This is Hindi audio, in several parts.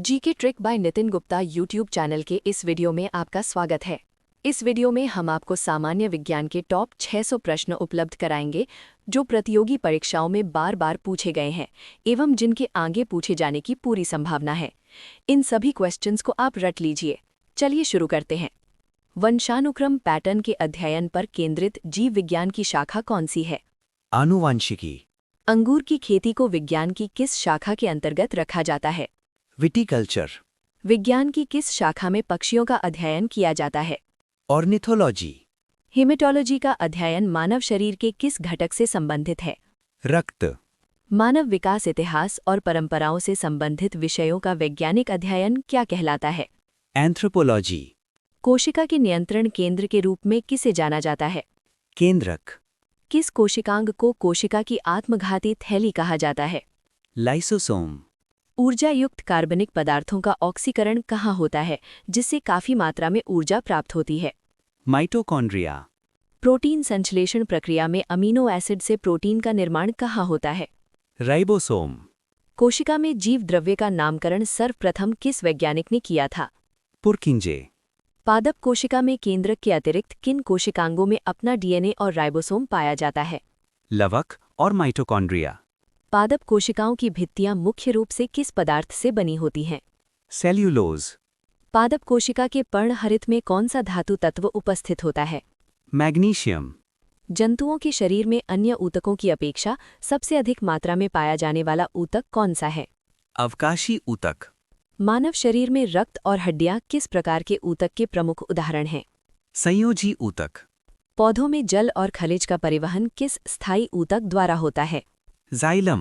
GK trick bye Nitin Gupta YouTube channel के इस वीडियो में आपका स्वागत है। इस वीडियो में हम आपको सामान्य विज्ञान के टॉप 600 प्रश्न उपलब्ध कराएंगे जो प्रतियोगी परीक्षाओं में बार बार पूछे गए हैं एवं जिनके आगे पूछे जाने की पूरी संभावना है। इन सभी क्वेश्चंस को आप रट लीजिए। चलिए शुरू करते हैं। वंशानुक्रम पैटर्न के अध्ययन पर केंद्रित जीव विज्ञान की शाखा कौन सी है? आनुवांशिकी। अंगूर की खेती को विज्ञान की किस शाखा के अंतर्गत रखा जाता है? विटिकल्चर। विज्ञान की किस शाखा में पक्षियों का अध्ययन किया जाता है? ऑर्निथोलॉजी। हेमेटोलॉजी का अध्ययन मानव शरीर के किस घटक से संबंधित है? रक्त। मानव विकास इतिहास और परंपराओं से संबंधित विषयों का वैज्ञानिक अध्ययन क्या कहलाता है? एंथ्रोपोलॉजी। कोशिका के नियंत्रण केंद्र के रूप में किसे जाना जाता है? केंद्रक। किस कोशिकांग को कोशिका की आत्मघाती थैली कहा जाता है? लाइसोसोम। ऊर्जा युक्त कार्बनिक पदार्थों का ऑक्सीकरण कहाँ होता है जिससे काफी मात्रा में ऊर्जा प्राप्त होती है? माइटोकॉन्ड्रिया। प्रोटीन संश्लेषण प्रक्रिया में अमीनो एसिड से प्रोटीन का निर्माण कहाँ होता है? राइबोसोम। कोशिका में जीव द्रव्य का नामकरण सर्वप्रथम किस वैज्ञानिक ने किया था? पुरकिंजे। पादप कोशिका में केंद्रक के अतिरिक्त किन कोशिकांगों में अपना डीएनए और राइबोसोम पाया जाता है? लवक और माइटोकॉन्ड्रिया। पादप कोशिकाओं की भित्तियां मुख्य रूप से किस पदार्थ से बनी होती हैं? सेल्यूलोज। पादप कोशिका के पर्णहरित में कौन सा धातु तत्व उपस्थित होता है? मैग्नीशियम। जंतुओं के शरीर में अन्य ऊतकों की अपेक्षा सबसे अधिक मात्रा में पाया जाने वाला ऊतक कौन सा है? अवकाशी ऊतक। मानव शरीर में रक्त और हड्डियां किस प्रकार के ऊतक के प्रमुख उदाहरण हैं? संयोजी ऊतक। पौधों में जल और खनिज का परिवहन किस स्थायी ऊतक द्वारा होता है? जाइलम।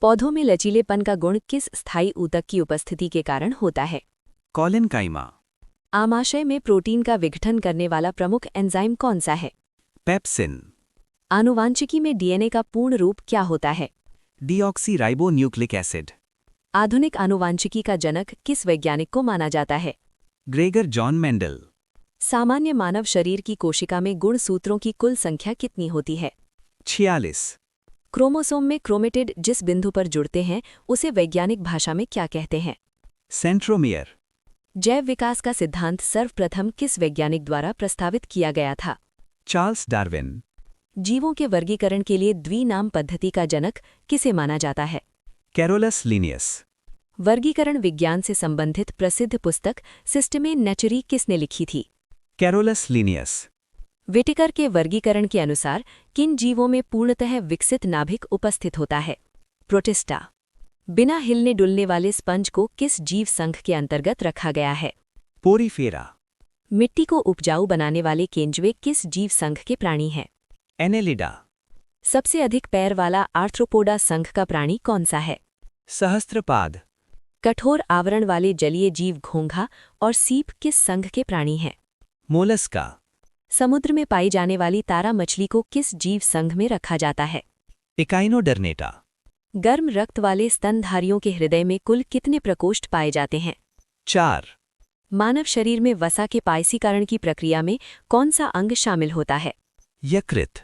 पौधों में लचीलेपन का गुण किस स्थायी ऊतक की उपस्थिति के कारण होता है? कॉलिनकाइमा। आमाशय में प्रोटीन का विघटन करने वाला प्रमुख एंजाइम कौन सा है? पेप्सिन। आनुवांशिकी में डीएनए का पूर्ण रूप क्या होता है? Deoxyribonucleic acid. आधुनिक आनुवांशिकी का जनक किस वैज्ञानिक को माना जाता है? Gregor John Mendel. सामान्य मानव शरीर की कोशिका में गुणसूत्रों की कुल संख्या कितनी होती है? 46। क्रोमोसोम में क्रोमेटिड जिस बिंदु पर जुड़ते हैं उसे वैज्ञानिक भाषा में क्या कहते हैं? सेंट्रोमियर। जैव विकास का सिद्धांत सर्वप्रथम किस वैज्ञानिक द्वारा प्रस्तावित किया गया था? Charles Darwin. जीवों के वर्गीकरण के लिए द्विनाम पद्धति का जनक किसे माना जाता है? Carolus Linnaeus. वर्गीकरण विज्ञान से संबंधित प्रसिद्ध पुस्तक सिस्टमे नेचुरी किसने लिखी थी? Carolus Linnaeus. विटिकर के वर्गीकरण के अनुसार किन जीवों में पूर्णतः विकसित नाभिक उपस्थित होता है? प्रोटिस्टा। बिना हिलने डुलने वाले स्पंज को किस जीव संघ के अंतर्गत रखा गया है? पोरीफेरा। मिट्टी को उपजाऊ बनाने वाले केंचुए किस जीव संघ के प्राणी हैं? एनेलिडा। सबसे अधिक पैर वाला आर्थ्रोपोडा संघ का प्राणी कौन सा है? सहस्त्रपाद। कठोर आवरण वाले जलीय जीव घोंघा और सीप किस संघ के प्राणी हैं? मोलस्का। समुद्र में पाई जाने वाली तारा मछली को किस जीव संघ में रखा जाता है? इकाइनोडर्नेटा। गर्म रक्त वाले स्तनधारियों के हृदय में कुल कितने प्रकोष्ठ पाए जाते हैं? 4। मानव शरीर में वसा के पायसीकरण की प्रक्रिया में कौन सा अंग शामिल होता है? यकृत।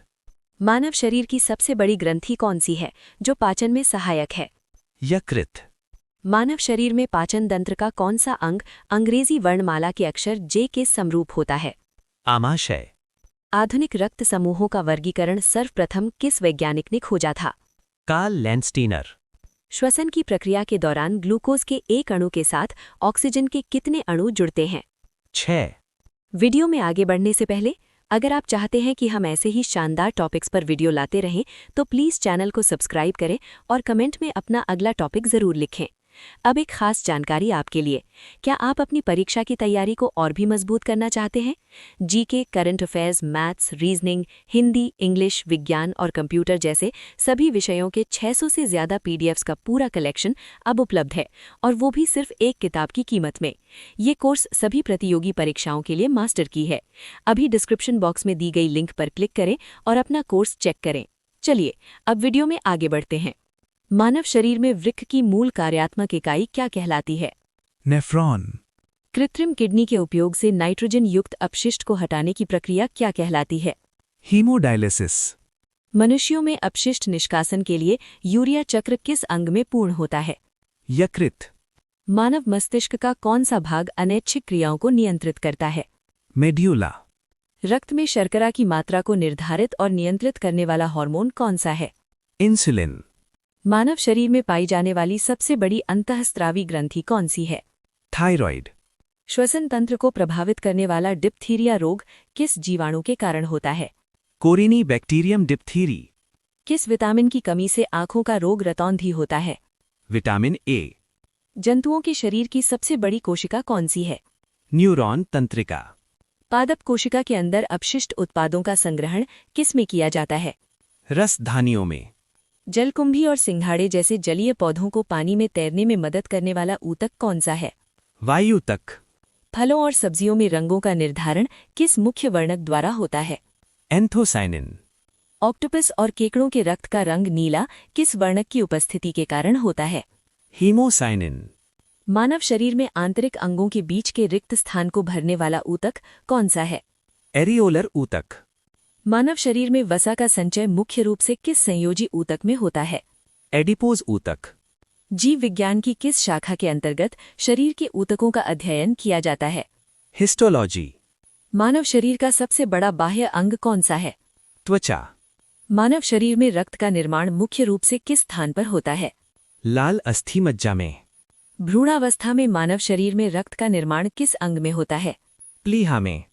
मानव शरीर की सबसे बड़ी ग्रंथि कौन सी है जो पाचन में सहायक है? यकृत। मानव शरीर में पाचन तंत्र का कौन सा अंग अंग्रेजी वर्णमाला के अक्षर जे के समरूप होता है? आमाशय। आधुनिक रक्त समूहों का वर्गीकरण सर्वप्रथम किस वैज्ञानिक ने खोजा था? Karl Landsteiner. श्वसन की प्रक्रिया के दौरान ग्लूकोज के एक अणु के साथ ऑक्सीजन के कितने अणु जुड़ते हैं? 6। वीडियो में आगे बढ़ने से पहले अगर आप चाहते हैं कि हम ऐसे ही शानदार टॉपिक्स पर वीडियो लाते रहें तो प्लीज़ चैनल को सब्सक्राइब करें और कमेंट में अपना अगला टॉपिक ज़रूर लिखें। अब एक खास जानकारी आपके लिए। क्या आप अपनी परीक्षा की तैयारी को और भी मजबूत करना चाहते हैं? GK, current affairs, maths, reasoning, Hindi, English, विज्ञान और कंप्यूटर जैसे सभी विषयों के 600 से ज़्यादा पीडीएफ्स का पूरा कलेक्शन अब उपलब्ध है और वो भी सिर्फ एक किताब की कीमत में। ये कोर्स सभी प्रतियोगी परीक्षाओं के लिए मास्टर की है। अभी डिस्क्रिप्शन बॉक्स में दी गई लिंक पर क्लिक करें और अपना कोर्स चेक करें। चलिए अब वीडियो में आगे बढ़ते हैं। मानव शरीर में वृक्क की मूल कार्यात्मक इकाई क्या कहलाती है? नेफ्रॉन। कृत्रिम किडनी के उपयोग से नाइट्रोजन युक्त अपशिष्ट को हटाने की प्रक्रिया क्या कहलाती है? हीमोडायलिसिस। मनुष्यों में अपशिष्ट निष्कासन के लिए यूरिया चक्र किस अंग में पूर्ण होता है? यकृत। मानव मस्तिष्क का कौन सा भाग अनैच्छिक क्रियाओं को नियंत्रित करता है? मेड्यूला। रक्त में शर्करा की मात्रा को निर्धारित और नियंत्रित करने वाला हार्मोन कौन सा है? इंसुलिन। मानव शरीर में पाई जाने वाली सबसे बड़ी अंतःस्रावी ग्रंथि कौन सी है? थायराइड। श्वसन तंत्र को प्रभावित करने वाला डिप्थीरिया रोग किस जीवाणु के कारण होता है? कोरिनी बैक्टीरियम डिप्थीरी। किस विटामिन की कमी से आंखों का रोग रतौंधी होता है? Vitamin A. जंतुओं के शरीर की सबसे बड़ी कोशिका कौन सी है? न्यूरॉन तंत्रिका। पादप कोशिका के अंदर अपशिष्ट उत्पादों का संग्रहण किस में किया जाता है? रसधानियों में। जलकुंभी और सिंघाड़े जैसे जलीय पौधों को पानी में तैरने में मदद करने वाला ऊतक कौन सा है? वायुतक। फलों और सब्जियों में रंगों का निर्धारण किस मुख्य वर्णक द्वारा होता है? एंथोसाइनिन। ऑक्टोपस और केकड़ों के रक्त का रंग नीला किस वर्णक की उपस्थिति के कारण होता है? हीमोसाइनिन। मानव शरीर में आंतरिक अंगों के बीच के रिक्त स्थान को भरने वाला ऊतक कौन सा है? एरियोलर ऊतक। मानव शरीर में वसा का संचय मुख्य रूप से किस संयोजी ऊतक में होता है? एडिपोज ऊतक। जीव विज्ञान की किस शाखा के अंतर्गत शरीर के ऊतकों का अध्ययन किया जाता है? हिस्टोलॉजी। मानव शरीर का सबसे बड़ा बाह्य अंग कौन सा है? त्वचा। मानव शरीर में रक्त का निर्माण मुख्य रूप से किस स्थान पर होता है? लाल अस्थि मज्जा में। भ्रूणावस्था में मानव शरीर में रक्त का निर्माण किस अंग में होता है? प्लीहा में।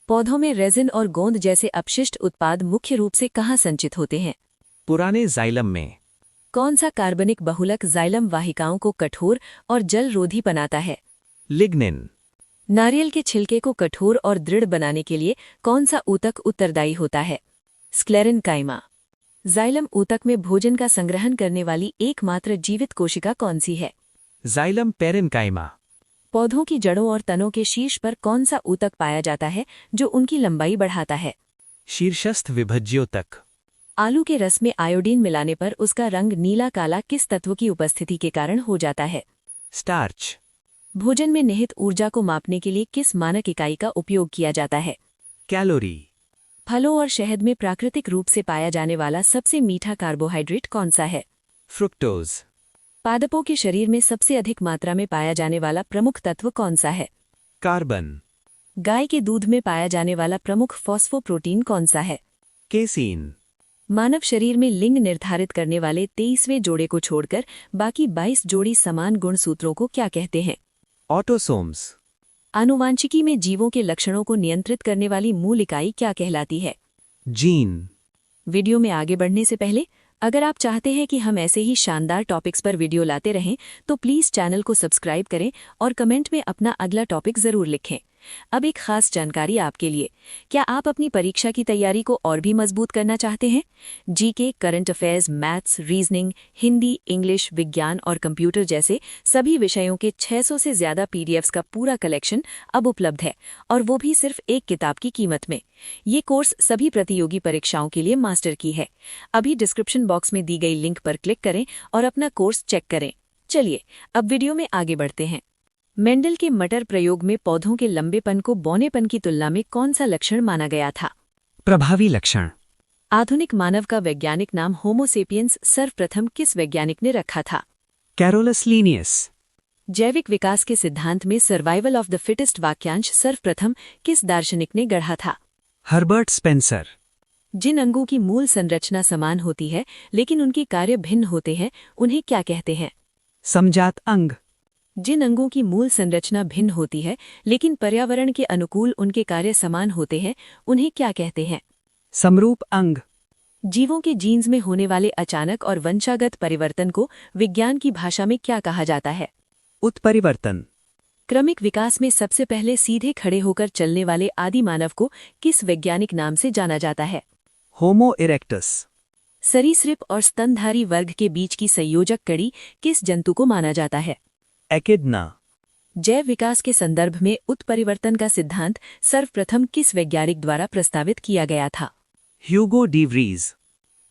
पौधों में रेजिन और गोंद जैसे अपशिष्ट उत्पाद मुख्य रूप से कहाँ संचित होते हैं? पुराने जाइलम में। कौन सा कार्बनिक बहुलक जाइलम वाहिकाओं को कठोर और जलरोधी बनाता है? लिग्निन। नारियल के छिलके को कठोर और दृढ़ बनाने के लिए कौन सा ऊतक उत्तरदायी होता है? स्क्लेरेनकाइमा। जाइलम ऊतक में भोजन का संग्रहण करने वाली एकमात्र जीवित कोशिका कौन सी है? Xylem parenchyma. पौधों की जड़ों और तनों के शीर्ष पर कौन सा ऊतक पाया जाता है जो उनकी लंबाई बढ़ाता है? शीर्षस्थ विभज्योतक। आलू के रस में आयोडीन मिलाने पर उसका रंग नीला काला किस तत्व की उपस्थिति के कारण हो जाता है? स्टार्च। भोजन में निहित ऊर्जा को मापने के लिए किस मानक इकाई का उपयोग किया जाता है? कैलोरी। फलों और शहद में प्राकृतिक रूप से पाया जाने वाला सबसे मीठा कार्बोहाइड्रेट कौन सा है? फ्रुक्टोज। पादपों के शरीर में सबसे अधिक मात्रा में पाया जाने वाला प्रमुख तत्व कौन सा है? कार्बन। गाय के दूध में पाया जाने वाला प्रमुख फॉस्फोप्रोटीन कौन सा है? केसीन। मानव शरीर में लिंग निर्धारित करने वाले 23वें जोड़े को छोड़कर बाकी 22 जोड़ी समान गुणसूत्रों को क्या कहते हैं? ऑटोसोम्स। आनुवांशिकी में जीवों के लक्षणों को नियंत्रित करने वाली मूल इकाई क्या कहलाती है? जीन। वीडियो में आगे बढ़ने से पहले अगर आप चाहते हैं कि हम ऐसे ही शानदार टॉपिक्स पर वीडियो लाते रहें तो प्लीज़ चैनल को सब्सक्राइब करें और कमेंट में अपना अगला टॉपिक ज़रूर लिखें। अब एक खास जानकारी आपके लिए, क्या आप अपनी परीक्षा की तैयारी को और भी मजबूत करना चाहते हैं? GK, current affairs, maths, reasoning, Hindi, English, विज्ञान और कंप्यूटर जैसे सभी विषयों के 600 से ज़्यादा पीडीएफ्स का पूरा कलेक्शन अब उपलब्ध है, और वो भी सिर्फ एक किताब की कीमत में। ये कोर्स सभी प्रतियोगी परीक्षाओं के लिए मास्टर की है। अभी डिस्क्रिप्शन बॉक्स में दी गई लिंक पर क्लिक करें और अपना कोर्स चेक करें। चलिए अब वीडियो में आगे बढ़ते हैं। मेंडल के मटर प्रयोग में पौधों के लंबेपन को बौनेपन की तुलना में कौन सा लक्षण माना गया था? प्रभावी लक्षण। आधुनिक मानव का वैज्ञानिक नाम होमोसेपियंस सर्वप्रथम किस वैज्ञानिक ने रखा था? Carolus Linnaeus. जैविक विकास के सिद्धांत में सर्वाइवल ऑफ द फिटेस्ट वाक्यांश सर्वप्रथम किस दार्शनिक ने गढ़ा था? Herbert Spencer. जिन अंगों की मूल संरचना समान होती है लेकिन उनके कार्य भिन्न होते हैं उन्हें क्या कहते हैं? समजात अंग। जिन अंगों की मूल संरचना भिन्न होती है लेकिन पर्यावरण के अनुकूल उनके कार्य समान होते हैं उन्हें क्या कहते हैं? समरूप अंग। जीवों के जीन्स में होने वाले अचानक और वंशागत परिवर्तन को विज्ञान की भाषा में क्या कहा जाता है? उत्परिवर्तन। क्रमिक विकास में सबसे पहले सीधे खड़े होकर चलने वाले आदि मानव को किस वैज्ञानिक नाम से जाना जाता है? होमो इरेक्टस। सरीसृप और स्तनधारी वर्ग के बीच की संयोजक कड़ी किस जंतु को माना जाता है? एकिडना। जैव विकास के संदर्भ में उत्परिवर्तन का सिद्धांत सर्वप्रथम किस वैज्ञानिक द्वारा प्रस्तावित किया गया था? Hugo de Vries.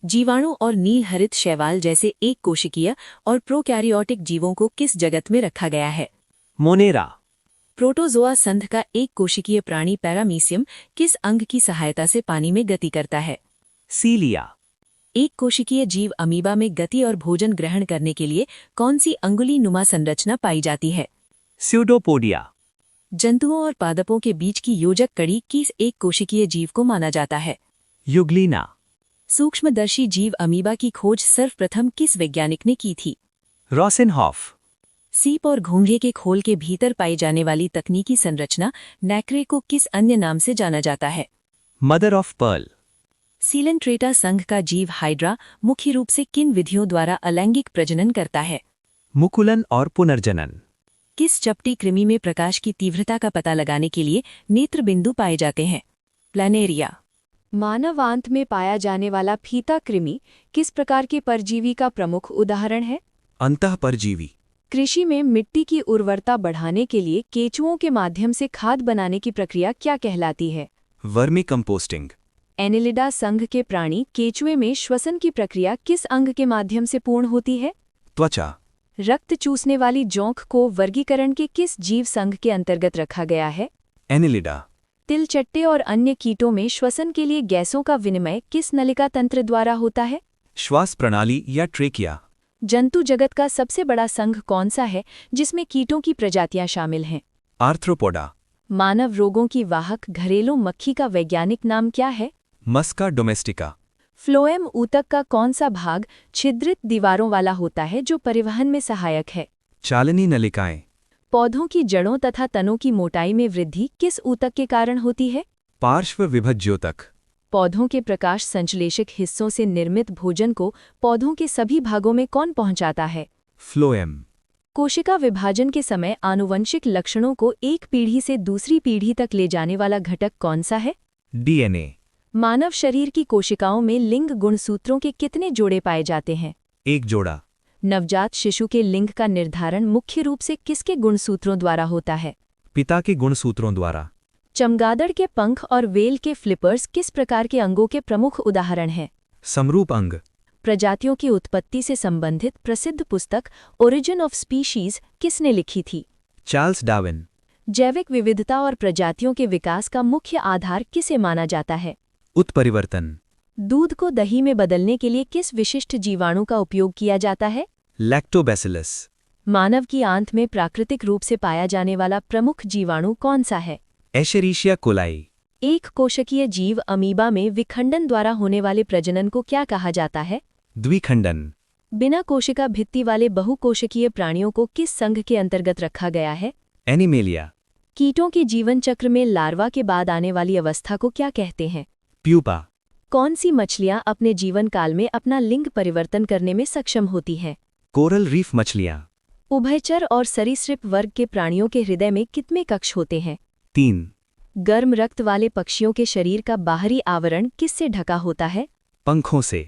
जीवाणु और नील हरित शैवाल जैसे एक कोशिकीय और प्रोकैरियोटिक जीवों को किस जगत में रखा गया है? मोनेरा। प्रोटोजोआ संघ का एक कोशिकीय प्राणी पैरामीशियम किस अंग की सहायता से पानी में गति करता है? सीलिया। एक कोशिकीय जीव अमीबा में गति और भोजन ग्रहण करने के लिए कौन सी अंगुली नुमा संरचना पाई जाती है? स्यूडोपोडिया। जंतुओं और पादपों के बीच की योजक कड़ी किस एक कोशिकीय जीव को माना जाता है? युग्लिना। सूक्ष्मदर्शी जीव अमीबा की खोज सर्वप्रथम किस वैज्ञानिक ने की थी? रॉसिनहॉफ। सीप और घोंघे के खोल के भीतर पाई जाने वाली तकनीकी संरचना नैक्रे को किस अन्य नाम से जाना जाता है? Mother of pearl. सीलेंट्रेटा संघ का जीव हाइड्रा मुख्य रूप से किन विधियों द्वारा अलैंगिक प्रजनन करता है? मुकुलन और पुनर्जनन। किस चपटी कृमि में प्रकाश की तीव्रता का पता लगाने के लिए नेत्र बिंदु पाए जाते हैं? प्लानेरिया। मानव आंत में पाया जाने वाला फीता कृमि किस प्रकार के परजीवी का प्रमुख उदाहरण है? अंतःपरजीवी। कृषि में मिट्टी की उर्वरता बढ़ाने के लिए केंचुओं के माध्यम से खाद बनाने की प्रक्रिया क्या कहलाती है? Vermi composting. एनिलिडा संघ के प्राणी केंचुए में श्वसन की प्रक्रिया किस अंग के माध्यम से पूर्ण होती है? त्वचा। रक्त चूसने वाली जोंक को वर्गीकरण के किस जीव संघ के अंतर्गत रखा गया है? एनिलिडा। तिलचट्टे और अन्य कीटों में श्वसन के लिए गैसों का विनिमय किस नलिका तंत्र द्वारा होता है? श्वास प्रणाली या ट्रेकिया। जंतु जगत का सबसे बड़ा संघ कौन सा है जिसमें कीटों की प्रजातियां शामिल हैं? आर्थ्रोपोडा। मानव रोगों की वाहक घरेलू मक्खी का वैज्ञानिक नाम क्या है? मस्का डोमेस्टिका। फ्लोएम ऊतक का कौन सा भाग छिद्रित दीवारों वाला होता है जो परिवहन में सहायक है? चालनी नलिकाएं। पौधों की जड़ों तथा तनों की मोटाई में वृद्धि किस ऊतक के कारण होती है? पार्श्व विभज्योतक। पौधों के प्रकाश संश्लेषक हिस्सों से निर्मित भोजन को पौधों के सभी भागों में कौन पहुंचाता है? फ्लोएम। कोशिका विभाजन के समय आनुवंशिक लक्षणों को एक पीढ़ी से दूसरी पीढ़ी तक ले जाने वाला घटक कौन सा है? डीएनए। मानव शरीर की कोशिकाओं में लिंग गुणसूत्रों के कितने जोड़े पाए जाते हैं? एक जोड़ा। नवजात शिशु के लिंग का निर्धारण मुख्य रूप से किसके गुणसूत्रों द्वारा होता है? पिता के गुणसूत्रों द्वारा। चमगादड़ के पंख और वेल के फ्लिपर्स किस प्रकार के अंगों के प्रमुख उदाहरण हैं? समरूप अंग। प्रजातियों की उत्पत्ति से संबंधित प्रसिद्ध पुस्तक ओरिजिन ऑफ स्पीशीज किसने लिखी थी? Charles Darwin. जैविक विविधता और प्रजातियों के विकास का मुख्य आधार किसे माना जाता है? उत्परिवर्तन। दूध को दही में बदलने के लिए किस विशिष्ट जीवाणु का उपयोग किया जाता है? लैक्टोबैसिलस। मानव की आंत में प्राकृतिक रूप से पाया जाने वाला प्रमुख जीवाणु कौन सा है? एशेरिशिया कोलाई। एक कोशिकीय जीव अमीबा में विखंडन द्वारा होने वाले प्रजनन को क्या कहा जाता है? द्विखंडन। बिना कोशिका भित्ति वाले बहुकोशिकीय प्राणियों को किस संघ के अंतर्गत रखा गया है? एनिमेलिया। कीटों के जीवन चक्र में लार्वा के बाद आने वाली अवस्था को क्या कहते हैं? प्यूपा। कौन सी मछलियां अपने जीवन काल में अपना लिंग परिवर्तन करने में सक्षम होती हैं? कोरल रीफ मछलियां। उभयचर और सरीसृप वर्ग के प्राणियों के हृदय में कितने कक्ष होते हैं? 3। गर्म रक्त वाले पक्षियों के शरीर का बाहरी आवरण किससे ढका होता है? पंखों से।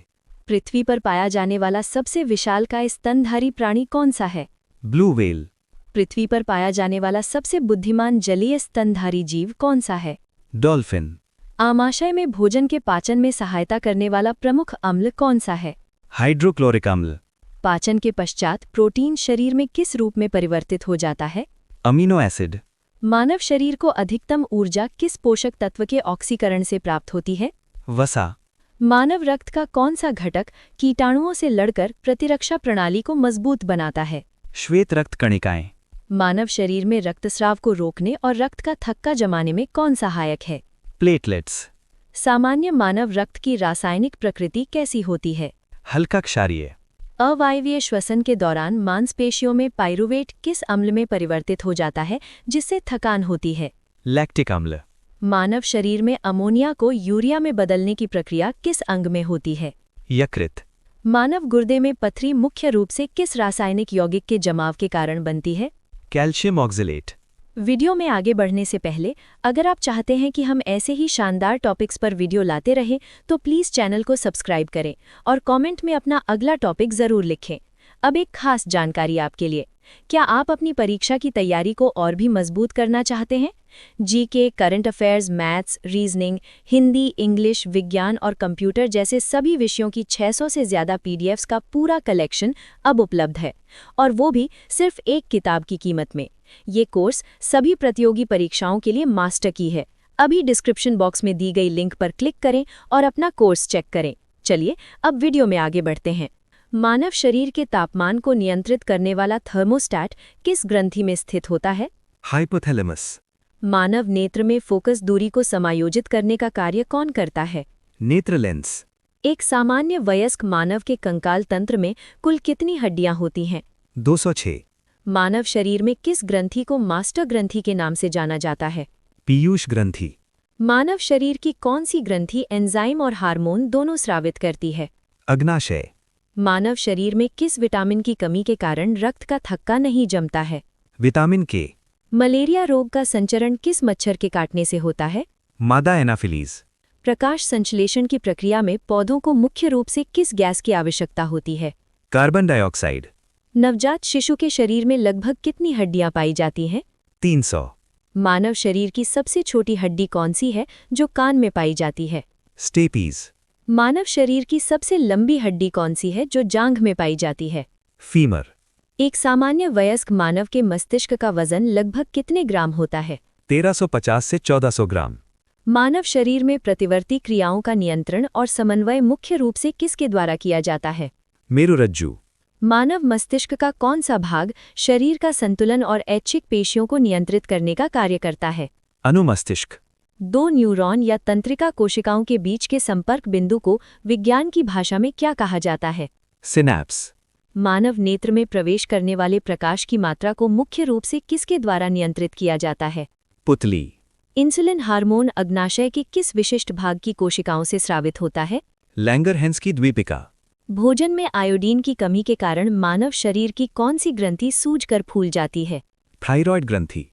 पृथ्वी पर पाया जाने वाला सबसे विशालकाय स्तनधारी प्राणी कौन सा है? Blue whale. पृथ्वी पर पाया जाने वाला सबसे बुद्धिमान जलीय स्तनधारी जीव कौन सा है? डॉल्फिन। आमाशय में भोजन के पाचन में सहायता करने वाला प्रमुख अम्ल कौन सा है? हाइड्रोक्लोरिक अम्ल। पाचन के पश्चात प्रोटीन शरीर में किस रूप में परिवर्तित हो जाता है? Amino acid. मानव शरीर को अधिकतम ऊर्जा किस पोषक तत्व के ऑक्सीकरण से प्राप्त होती है? वसा। मानव रक्त का कौन सा घटक कीटाणुओं से लड़कर प्रतिरक्षा प्रणाली को मजबूत बनाता है? श्वेत रक्त कणिकाएं। मानव शरीर में रक्तस्राव को रोकने और रक्त का थक्का जमाने में कौन सहायक है? प्लेटलेट्स। सामान्य मानव रक्त की रासायनिक प्रकृति कैसी होती है? हल्का क्षारीय। अवायवीय श्वसन के दौरान मांसपेशियों में पाइरुवेट किस अम्ल में परिवर्तित हो जाता है जिससे थकान होती है? लैक्टिक अम्ल। मानव शरीर में अमोनिया को यूरिया में बदलने की प्रक्रिया किस अंग में होती है? यकृत। मानव गुर्दे में पथरी मुख्य रूप से किस रासायनिक यौगिक के जमाव के कारण बनती है? Calcium oxalate. वीडियो में आगे बढ़ने से पहले अगर आप चाहते हैं कि हम ऐसे ही शानदार टॉपिक्स पर वीडियो लाते रहें तो प्लीज़ चैनल को सब्सक्राइब करें और कमेंट में अपना अगला टॉपिक ज़रूर लिखें। अब एक खास जानकारी आपके लिए, क्या आप अपनी परीक्षा की तैयारी को और भी मजबूत करना चाहते हैं? GK, current affairs, maths, reasoning, Hindi, English, विज्ञान और कंप्यूटर जैसे सभी विषयों की 600 से ज़्यादा पीडीएफ्स का पूरा कलेक्शन अब उपलब्ध है, और वो भी सिर्फ एक किताब की कीमत में। ये कोर्स सभी प्रतियोगी परीक्षाओं के लिए मास्टर की है। अभी डिस्क्रिप्शन बॉक्स में दी गई लिंक पर क्लिक करें और अपना कोर्स चेक करें। चलिए अब वीडियो में आगे बढ़ते हैं। मानव शरीर के तापमान को नियंत्रित करने वाला थर्मोस्टैट किस ग्रंथि में स्थित होता है? हाइपोथैलेमस। मानव नेत्र में फोकस दूरी को समायोजित करने का कार्य कौन करता है? नेत्र लेंस। एक सामान्य वयस्क मानव के कंकाल तंत्र में कुल कितनी हड्डियां होती हैं? 206। मानव शरीर में किस ग्रंथि को मास्टर ग्रंथि के नाम से जाना जाता है? पीयूष ग्रंथि। मानव शरीर की कौन सी ग्रंथि एंजाइम और हार्मोन दोनों स्रावित करती है? अग्नाशय। मानव शरीर में किस विटामिन की कमी के कारण रक्त का थक्का नहीं जमता है? विटामिन के। मलेरिया रोग का संचरण किस मच्छर के काटने से होता है? मादा एनाफिलीज। प्रकाश संश्लेषण की प्रक्रिया में पौधों को मुख्य रूप से किस गैस की आवश्यकता होती है? Carbon dioxide. नवजात शिशु के शरीर में लगभग कितनी हड्डियां पाई जाती हैं? 300। मानव शरीर की सबसे छोटी हड्डी कौन सी है जो कान में पाई जाती है? स्टेपीज। मानव शरीर की सबसे लंबी हड्डी कौन सी है जो जांघ में पाई जाती है? फीमर। एक सामान्य वयस्क मानव के मस्तिष्क का वजन लगभग कितने ग्राम होता है? 1350 से 1400 ग्राम। मानव शरीर में प्रतिवर्ती क्रियाओं का नियंत्रण और समन्वय मुख्य रूप से किसके द्वारा किया जाता है? मेरुरज्जु। मानव मस्तिष्क का कौन सा भाग शरीर का संतुलन और ऐच्छिक पेशियों को नियंत्रित करने का कार्य करता है? अनुमस्तिष्क। दो न्यूरॉन या तंत्रिका कोशिकाओं के बीच के संपर्क बिंदु को विज्ञान की भाषा में क्या कहा जाता है? सिनैप्स। मानव नेत्र में प्रवेश करने वाले प्रकाश की मात्रा को मुख्य रूप से किसके द्वारा नियंत्रित किया जाता है? पुतली। इंसुलिन हार्मोन अग्नाशय के किस विशिष्ट भाग की कोशिकाओं से स्रावित होता है? लैंगरहैंस की द्वीपिका। भोजन में आयोडीन की कमी के कारण मानव शरीर की कौन सी ग्रंथि सूजकर फूल जाती है? थायराइड ग्रंथि।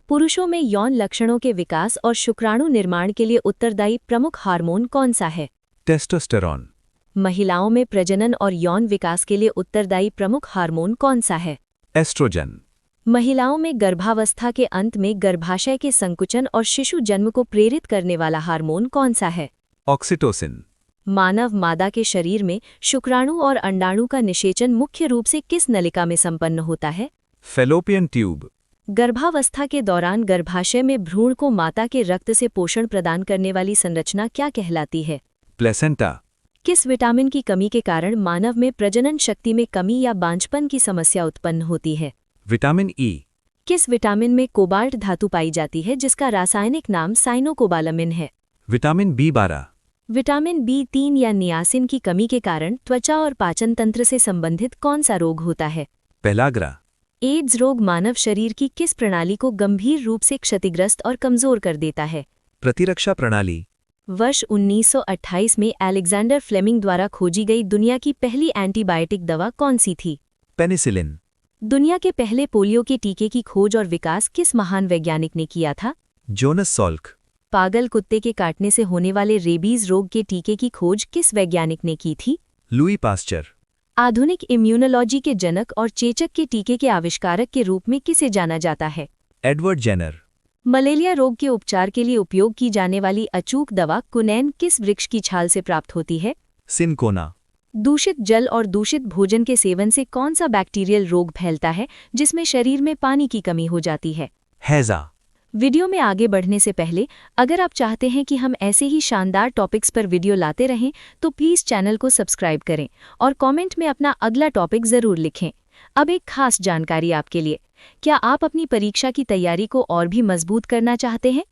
पुरुषों में यौन लक्षणों के विकास और शुक्राणु निर्माण के लिए उत्तरदायी प्रमुख हार्मोन कौन सा है? टेस्टोस्टेरोन। महिलाओं में प्रजनन और यौन विकास के लिए उत्तरदायी प्रमुख हार्मोन कौन सा है? एस्ट्रोजन। महिलाओं में गर्भावस्था के अंत में गर्भाशय के संकुचन और शिशु जन्म को प्रेरित करने वाला हार्मोन कौन सा है? ऑक्सीटोसिन। मानव मादा के शरीर में शुक्राणु और अंडाणु का निषेचन मुख्य रूप से किस नलिका में संपन्न होता है? Fallopian tube. गर्भावस्था के दौरान गर्भाशय में भ्रूण को माता के रक्त से पोषण प्रदान करने वाली संरचना क्या कहलाती है? प्लेसेंटा। किस विटामिन की कमी के कारण मानव में प्रजनन शक्ति में कमी या बांझपन की समस्या उत्पन्न होती है? Vitamin E. किस विटामिन में कोबाल्ट धातु पाई जाती है जिसका रासायनिक नाम साइनोकोबालामिन है? Vitamin B12। विटामिन B3 या नियासिन की कमी के कारण त्वचा और पाचन तंत्र से संबंधित कौन सा रोग होता है? पेलाग्रा। एड्स रोग मानव शरीर की किस प्रणाली को गंभीर रूप से क्षतिग्रस्त और कमजोर कर देता है? प्रतिरक्षा प्रणाली। वर्ष 1928 में अलेक्जेंडर फ्लेमिंग द्वारा खोजी गई दुनिया की पहली एंटीबायोटिक दवा कौन सी थी? पेनिसिलिन। दुनिया के पहले पोलियो के टीके की खोज और विकास किस महान वैज्ञानिक ने किया था? Jonas Salk. पागल कुत्ते के काटने से होने वाले रेबीज रोग के टीके की खोज किस वैज्ञानिक ने की थी? Louis Pasteur. आधुनिक इम्यूनोलॉजी के जनक और चेचक के टीके के आविष्कारक के रूप में किसे जाना जाता है? Edward Jenner. मलेरिया रोग के उपचार के लिए उपयोग की जाने वाली अचूक दवा कुनैन किस वृक्ष की छाल से प्राप्त होती है? सिनकोना। दूषित जल और दूषित भोजन के सेवन से कौन सा बैक्टीरियल रोग फैलता है जिसमें शरीर में पानी की कमी हो जाती है? हैजा। वीडियो में आगे बढ़ने से पहले अगर आप चाहते हैं कि हम ऐसे ही शानदार टॉपिक्स पर वीडियो लाते रहें तो प्लीज़ चैनल को सब्सक्राइब करें और कमेंट में अपना अगला टॉपिक ज़रूर लिखें। अब एक खास जानकारी आपके लिए, क्या आप अपनी परीक्षा की तैयारी को और भी मजबूत करना चाहते हैं?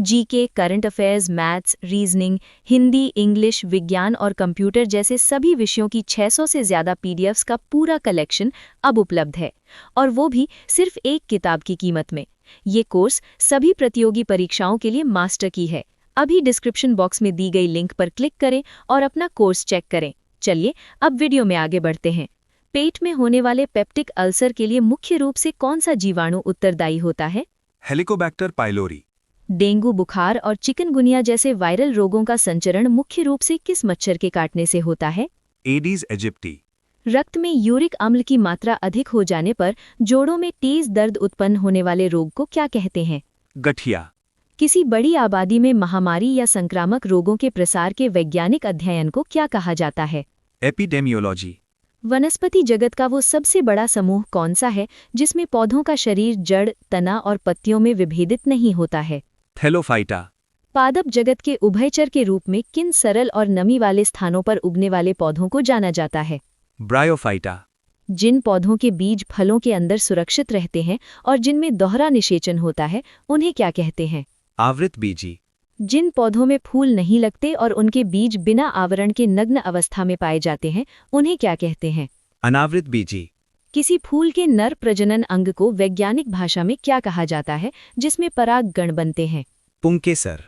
GK, current affairs, maths, reasoning, Hindi, English, विज्ञान और कंप्यूटर जैसे सभी विषयों की 600 से ज़्यादा पीडीएफ्स का पूरा कलेक्शन अब उपलब्ध है, और वो भी सिर्फ एक किताब की कीमत में। ये कोर्स सभी प्रतियोगी परीक्षाओं के लिए मास्टर की है। अभी डिस्क्रिप्शन बॉक्स में दी गई लिंक पर क्लिक करें और अपना कोर्स चेक करें। चलिए अब वीडियो में आगे बढ़ते हैं। पेट में होने वाले पेप्टिक अल्सर के लिए मुख्य रूप से कौन सा जीवाणु उत्तरदायी होता है? Helicobacter pylori. डेंगू बुखार और चिकनगुनिया जैसे वायरल रोगों का संचरण मुख्य रूप से किस मच्छर के काटने से होता है? Aedes aegypti. रक्त में यूरिक अम्ल की मात्रा अधिक हो जाने पर जोड़ों में तेज दर्द उत्पन्न होने वाले रोग को क्या कहते हैं? गठिया। किसी बड़ी आबादी में महामारी या संक्रामक रोगों के प्रसार के वैज्ञानिक अध्ययन को क्या कहा जाता है? एपिडेमियोलॉजी। वनस्पति जगत का वो सबसे बड़ा समूह कौन सा है जिसमें पौधों का शरीर जड़, तना और पत्तियों में विभेदित नहीं होता है? थैलोफाइटा। पादप जगत के उभयचर के रूप में किन सरल और नमी वाले स्थानों पर उगने वाले पौधों को जाना जाता है? ब्रायोफाइटा। जिन पौधों के बीज फलों के अंदर सुरक्षित रहते हैं और जिनमें दोहरा निषेचन होता है, उन्हें क्या कहते हैं? आवृत बीजी। जिन पौधों में फूल नहीं लगते और उनके बीज बिना आवरण के नग्न अवस्था में पाए जाते हैं, उन्हें क्या कहते हैं? अनावृत बीजी। किसी फूल के नर प्रजनन अंग को वैज्ञानिक भाषा में क्या कहा जाता है जिसमें पराग गण बनते हैं? पुंकेसर।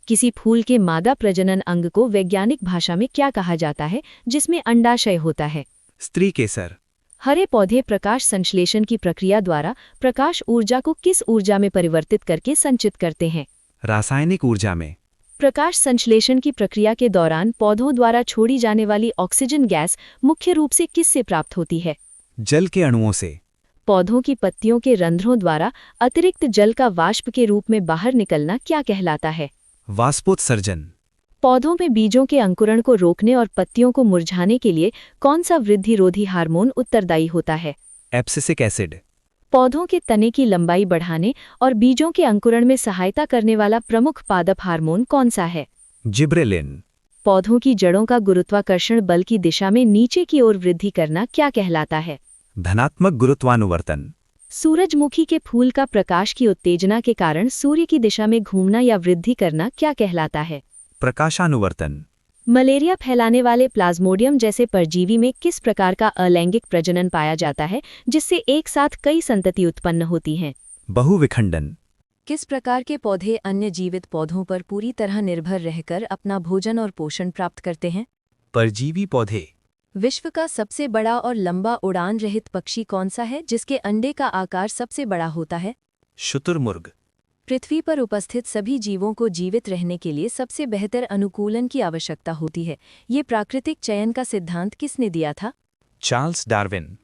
किसी फूल के मादा प्रजनन अंग को वैज्ञानिक भाषा में क्या कहा जाता है जिसमें अंडाशय होता है? स्त्री केसर। हरे पौधे प्रकाश संश्लेषण की प्रक्रिया द्वारा प्रकाश ऊर्जा को किस ऊर्जा में परिवर्तित करके संचित करते हैं? रासायनिक ऊर्जा में। प्रकाश संश्लेषण की प्रक्रिया के दौरान पौधों द्वारा छोड़ी जाने वाली ऑक्सीजन गैस मुख्य रूप से किससे प्राप्त होती है? जल के अणुओं से। पौधों की पत्तियों के रंध्रों द्वारा अतिरिक्त जल का वाष्प के रूप में बाहर निकलना क्या कहलाता है? वाष्पोत्सर्जन। पौधों में बीजों के अंकुरण को रोकने और पत्तियों को मुरझाने के लिए कौन सा वृद्धिरोधी हार्मोन उत्तरदायी होता है? Abscisic acid. पौधों के तने की लंबाई बढ़ाने और बीजों के अंकुरण में सहायता करने वाला प्रमुख पादप हार्मोन कौन सा है? जिब्रेलिन। पौधों की जड़ों का गुरुत्वाकर्षण बल की दिशा में नीचे की ओर वृद्धि करना क्या कहलाता है? धनात्मक गुरुत्वानुवर्तन। सूरजमुखी के फूल का प्रकाश की उत्तेजना के कारण सूर्य की दिशा में घूमना या वृद्धि करना क्या कहलाता है? प्रकाशानुवर्तन। मलेरिया फैलाने वाले प्लाज्मोडियम जैसे परजीवी में किस प्रकार का अलैंगिक प्रजनन पाया जाता है जिससे एक साथ कई संतति उत्पन्न होती हैं? बहुविखंडन। किस प्रकार के पौधे अन्य जीवित पौधों पर पूरी तरह निर्भर रहकर अपना भोजन और पोषण प्राप्त करते हैं? परजीवी पौधे। विश्व का सबसे बड़ा और लंबा उड़ान रहित पक्षी कौन सा है जिसके अंडे का आकार सबसे बड़ा होता है? शुतुरमुर्ग। पृथ्वी पर उपस्थित सभी जीवों को जीवित रहने के लिए सबसे बेहतर अनुकूलन की आवश्यकता होती है। ये प्राकृतिक चयन का सिद्धांत किसने दिया था? Charles Darwin.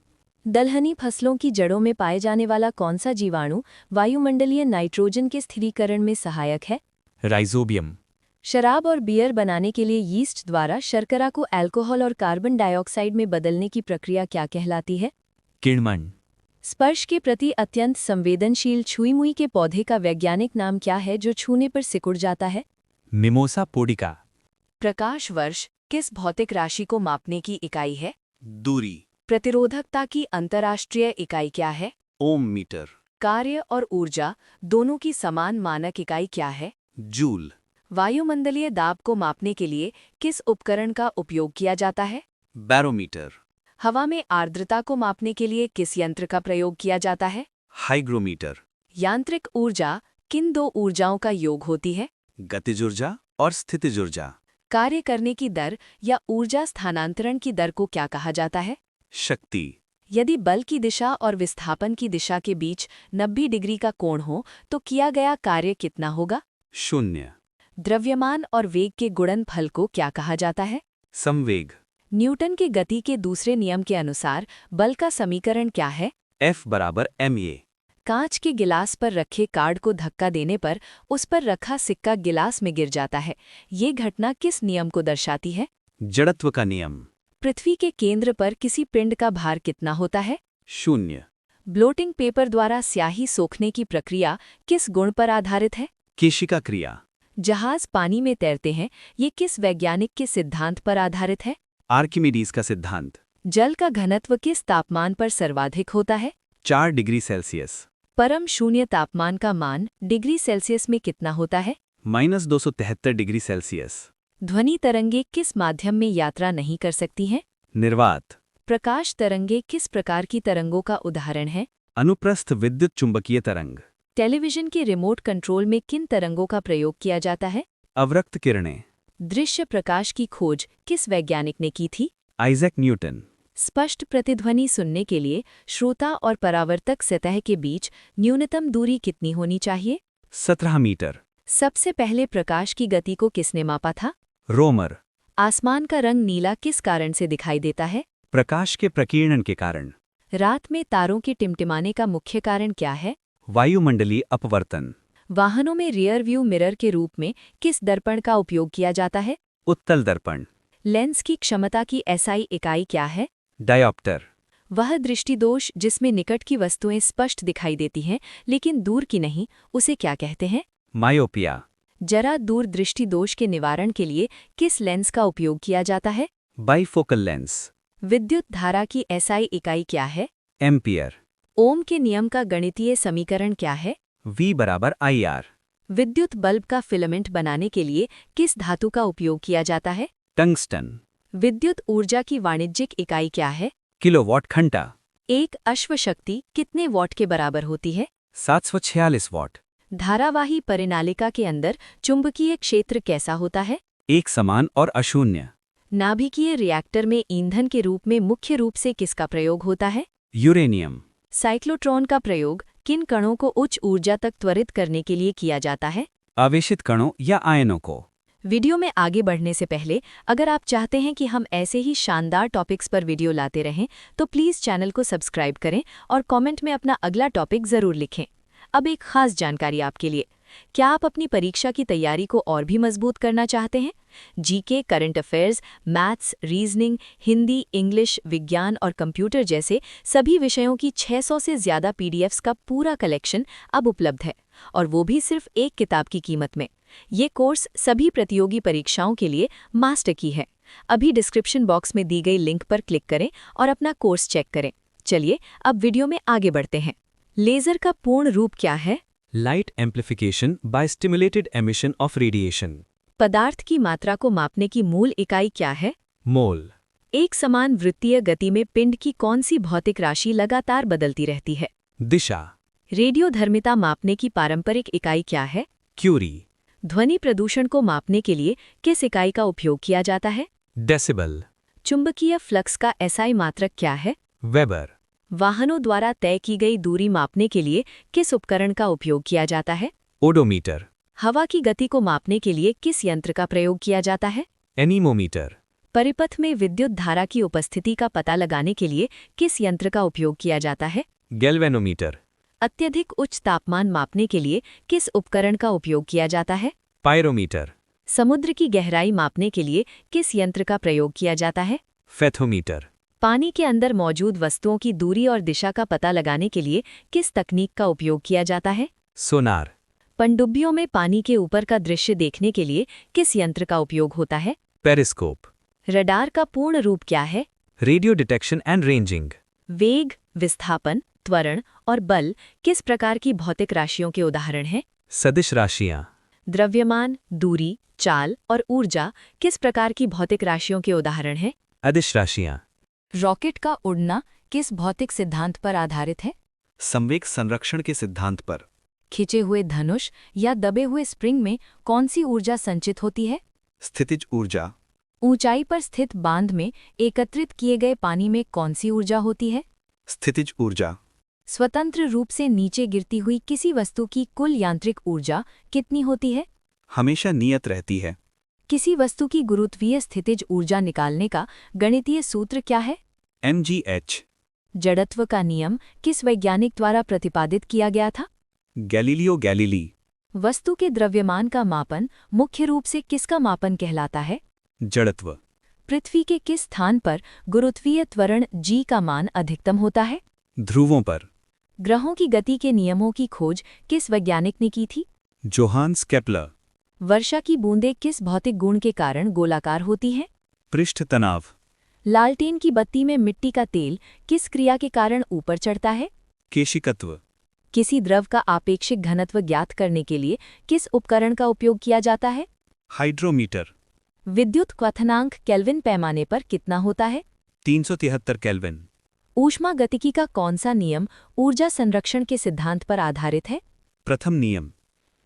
दलहनी फसलों की जड़ों में पाए जाने वाला कौन सा जीवाणु वायुमंडलीय नाइट्रोजन के स्थिरीकरण में सहायक है? राइजोबियम। शराब और बियर बनाने के लिए यीस्ट द्वारा शर्करा को अल्कोहल और कार्बन डाइऑक्साइड में बदलने की प्रक्रिया क्या कहलाती है? किण्वन। स्पर्श के प्रति अत्यंत संवेदनशील छुईमुई के पौधे का वैज्ञानिक नाम क्या है जो छूने पर सिकुड़ जाता है? मिमोसा पोडिका। प्रकाश वर्ष किस भौतिक राशि को मापने की इकाई है? दूरी। प्रतिरोधकता की अंतर्राष्ट्रीय इकाई क्या है? ओम मीटर। कार्य और ऊर्जा दोनों की समान मानक इकाई क्या है? जूल। वायुमंडलीय दाब को मापने के लिए किस उपकरण का उपयोग किया जाता है? बैरोमीटर। हवा में आर्द्रता को मापने के लिए किस यंत्र का प्रयोग किया जाता है? हाइग्रोमीटर। यांत्रिक ऊर्जा किन दो ऊर्जाओं का योग होती है? गतिज ऊर्जा और स्थितिज ऊर्जा। कार्य करने की दर या ऊर्जा स्थानांतरण की दर को क्या कहा जाता है? शक्ति। यदि बल की दिशा और विस्थापन की दिशा के बीच 90 डिग्री का कोण हो तो किया गया कार्य कितना होगा? 0। द्रव्यमान और वेग के गुणनफल को क्या कहा जाता है? संवेग। न्यूटन के गति के दूसरे नियम के अनुसार बल का समीकरण क्या है? F बराबर ma। कांच के गिलास पर रखे कार्ड को धक्का देने पर उस पर रखा सिक्का गिलास में गिर जाता है। ये घटना किस नियम को दर्शाती है? जड़त्व का नियम। पृथ्वी के केंद्र पर किसी पिंड का भार कितना होता है? 0। ब्लोटिंग पेपर द्वारा स्याही सोखने की प्रक्रिया किस गुण पर आधारित है? केशिका क्रिया। जहाज पानी में तैरते हैं, ये किस वैज्ञानिक के सिद्धांत पर आधारित है? आर्किमिडीज का सिद्धांत। जल का घनत्व किस तापमान पर सर्वाधिक होता है? 4 डिग्री सेल्सियस। परम शून्य तापमान का मान डिग्री सेल्सियस में कितना होता है? -273 डिग्री सेल्सियस। ध्वनि तरंगे किस माध्यम में यात्रा नहीं कर सकती हैं? निर्वात। प्रकाश तरंगे किस प्रकार की तरंगों का उदाहरण है? अनुप्रस्थ विद्युत चुंबकीय तरंग। टेलीविजन के रिमोट कंट्रोल में किन तरंगों का प्रयोग किया जाता है? अवरक्त किरणें। दृश्य प्रकाश की खोज किस वैज्ञानिक ने की थी? Isaac Newton. स्पष्ट प्रतिध्वनि सुनने के लिए श्रोता और परावर्तक सतह के बीच न्यूनतम दूरी कितनी होनी चाहिए? 17 मीटर। सबसे पहले प्रकाश की गति को किसने मापा था? रोमर। आसमान का रंग नीला किस कारण से दिखाई देता है? प्रकाश के प्रकीर्णन के कारण। रात में तारों के टिमटिमाने का मुख्य कारण क्या है? वायुमंडलीय अपवर्तन। वाहनों में रियर व्यू मिरर के रूप में किस दर्पण का उपयोग किया जाता है? उत्तल दर्पण। लेंस की क्षमता की एसआई इकाई क्या है? डायोप्टर। वह दृष्टिदोष जिसमें निकट की वस्तुएं स्पष्ट दिखाई देती हैं लेकिन दूर की नहीं, उसे क्या कहते हैं? मायोपिया। जरा दूरदृष्टि दोष के निवारण के लिए किस लेंस का उपयोग किया जाता है? Bifocal lens. विद्युत धारा की एसआई इकाई क्या है? एम्पियर। ओम के नियम का गणितीय समीकरण क्या है? V बराबर IR। विद्युत बल्ब का फिलामेंट बनाने के लिए किस धातु का उपयोग किया जाता है? टंगस्टन। विद्युत ऊर्जा की वाणिज्यिक इकाई क्या है? किलोवाट घंटा। एक अश्वशक्ति कितने वॉट के बराबर होती है? 746 वॉट। धारावाही परिनालिका के अंदर चुंबकीय क्षेत्र कैसा होता है? एक समान और अशून्य। नाभिकीय रिएक्टर में ईंधन के रूप में मुख्य रूप से किसका प्रयोग होता है? यूरेनियम। साइक्लोट्रॉन का प्रयोग किन कणों को उच्च ऊर्जा तक त्वरित करने के लिए किया जाता है? आवेशित कणों या आयनों को। वीडियो में आगे बढ़ने से पहले अगर आप चाहते हैं कि हम ऐसे ही शानदार टॉपिक्स पर वीडियो लाते रहें तो प्लीज़ चैनल को सब्सक्राइब करें और कमेंट में अपना अगला टॉपिक ज़रूर लिखें। अब एक खास जानकारी आपके लिए। क्या आप अपनी परीक्षा की तैयारी को और भी मजबूत करना चाहते हैं? GK, current affairs, maths, reasoning, Hindi, English, विज्ञान और कंप्यूटर जैसे सभी विषयों की 600 से ज़्यादा पीडीएफ्स का पूरा कलेक्शन अब उपलब्ध है, और वो भी सिर्फ एक किताब की कीमत में। ये कोर्स सभी प्रतियोगी परीक्षाओं के लिए मास्टर की है। अभी डिस्क्रिप्शन बॉक्स में दी गई लिंक पर क्लिक करें और अपना कोर्स चेक करें। चलिए अब वीडियो में आगे बढ़ते हैं। लेज़र का पूर्ण रूप क्या है? Light amplification by stimulated emission of radiation. पदार्थ की मात्रा को मापने की मूल इकाई क्या है? मोल। एक समान वृत्तीय गति में पिंड की कौन सी भौतिक राशि लगातार बदलती रहती है? दिशा। रेडियोधर्मिता मापने की पारंपरिक इकाई क्या है? क्यूरी। ध्वनि प्रदूषण को मापने के लिए किस इकाई का उपयोग किया जाता है? डेसिबल। चुंबकीय फ्लक्स का एसआई मात्रक क्या है? वेबर। वाहनों द्वारा तय की गई दूरी मापने के लिए किस उपकरण का उपयोग किया जाता है? ओडोमीटर। हवा की गति को मापने के लिए किस यंत्र का प्रयोग किया जाता है? एनीमोमीटर। परिपथ में विद्युत धारा की उपस्थिति का पता लगाने के लिए किस यंत्र का उपयोग किया जाता है? गैल्वेनोमीटर। अत्यधिक उच्च तापमान मापने के लिए किस उपकरण का उपयोग किया जाता है? पायरोमीटर। समुद्र की गहराई मापने के लिए किस यंत्र का प्रयोग किया जाता है? फेथोमीटर। पानी के अंदर मौजूद वस्तुओं की दूरी और दिशा का पता लगाने के लिए किस तकनीक का उपयोग किया जाता है? सोनार। पनडुब्बियों में पानी के ऊपर का दृश्य देखने के लिए किस यंत्र का उपयोग होता है? पेरिस्कोप। रडार का पूर्ण रूप क्या है? Radio detection and ranging. वेग, विस्थापन, त्वरण और बल किस प्रकार की भौतिक राशियों के उदाहरण हैं? सदिश राशियां। द्रव्यमान, दूरी, चाल और ऊर्जा किस प्रकार की भौतिक राशियों के उदाहरण हैं? अदिश राशियां। रॉकेट का उड़ना किस भौतिक सिद्धांत पर आधारित है? संवेग संरक्षण के सिद्धांत पर। खिंचे हुए धनुष या दबे हुए स्प्रिंग में कौन सी ऊर्जा संचित होती है? स्थितिज ऊर्जा। ऊंचाई पर स्थित बांध में एकत्रित किए गए पानी में कौन सी ऊर्जा होती है? स्थितिज ऊर्जा। स्वतंत्र रूप से नीचे गिरती हुई किसी वस्तु की कुल यांत्रिक ऊर्जा कितनी होती है? हमेशा नियत रहती है। किसी वस्तु की गुरुत्वीय स्थितिज ऊर्जा निकालने का गणितीय सूत्र क्या है? mgh। जड़त्व का नियम किस वैज्ञानिक द्वारा प्रतिपादित किया गया था? Galileo Galilei. वस्तु के द्रव्यमान का मापन मुख्य रूप से किसका मापन कहलाता है? जड़त्व। पृथ्वी के किस स्थान पर गुरुत्वीय त्वरण g का मान अधिकतम होता है? ध्रुवों पर। ग्रहों की गति के नियमों की खोज किस वैज्ञानिक ने की थी? Johannes Kepler. वर्षा की बूंदें किस भौतिक गुण के कारण गोलाकार होती हैं? पृष्ठ तनाव। लालटेन की बत्ती में मिट्टी का तेल किस क्रिया के कारण ऊपर चढ़ता है? केशिकत्व। किसी द्रव का आपेक्षिक घनत्व ज्ञात करने के लिए किस उपकरण का उपयोग किया जाता है? हाइड्रोमीटर। विद्युत क्वथनांक केल्विन पैमाने पर कितना होता है? 373 केल्विन। ऊष्मागतिकी का कौन सा नियम ऊर्जा संरक्षण के सिद्धांत पर आधारित है? प्रथम नियम।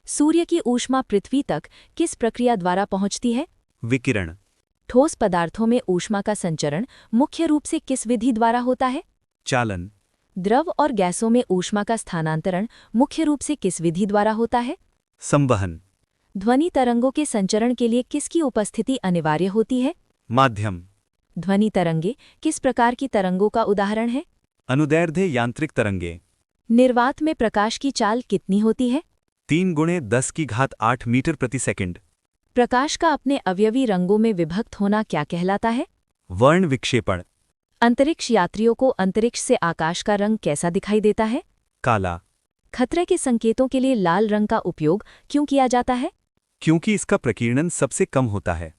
सूर्य की ऊष्मा पृथ्वी तक किस प्रक्रिया द्वारा पहुंचती है? विकिरण। ठोस पदार्थों में ऊष्मा का संचरण मुख्य रूप से किस विधि द्वारा होता है? चालन। द्रव और गैसों में ऊष्मा का स्थानांतरण मुख्य रूप से किस विधि द्वारा होता है? संवहन। ध्वनि तरंगों के संचरण के लिए किसकी उपस्थिति अनिवार्य होती है? माध्यम। ध्वनि तरंगे किस प्रकार की तरंगों का उदाहरण है? अनुदैर्ध्य यांत्रिक तरंगे। निर्वात में प्रकाश की चाल कितनी होती है? 3×10⁸ मीटर प्रति सेकंड। प्रकाश का अपने अवयवी रंगों में विभक्त होना क्या कहलाता है? वर्ण विक्षेपण। अंतरिक्ष यात्रियों को अंतरिक्ष से आकाश का रंग कैसा दिखाई देता है? काला। खतरे के संकेतों के लिए लाल रंग का उपयोग क्यों किया जाता है? क्योंकि इसका प्रकीर्णन सबसे कम होता है।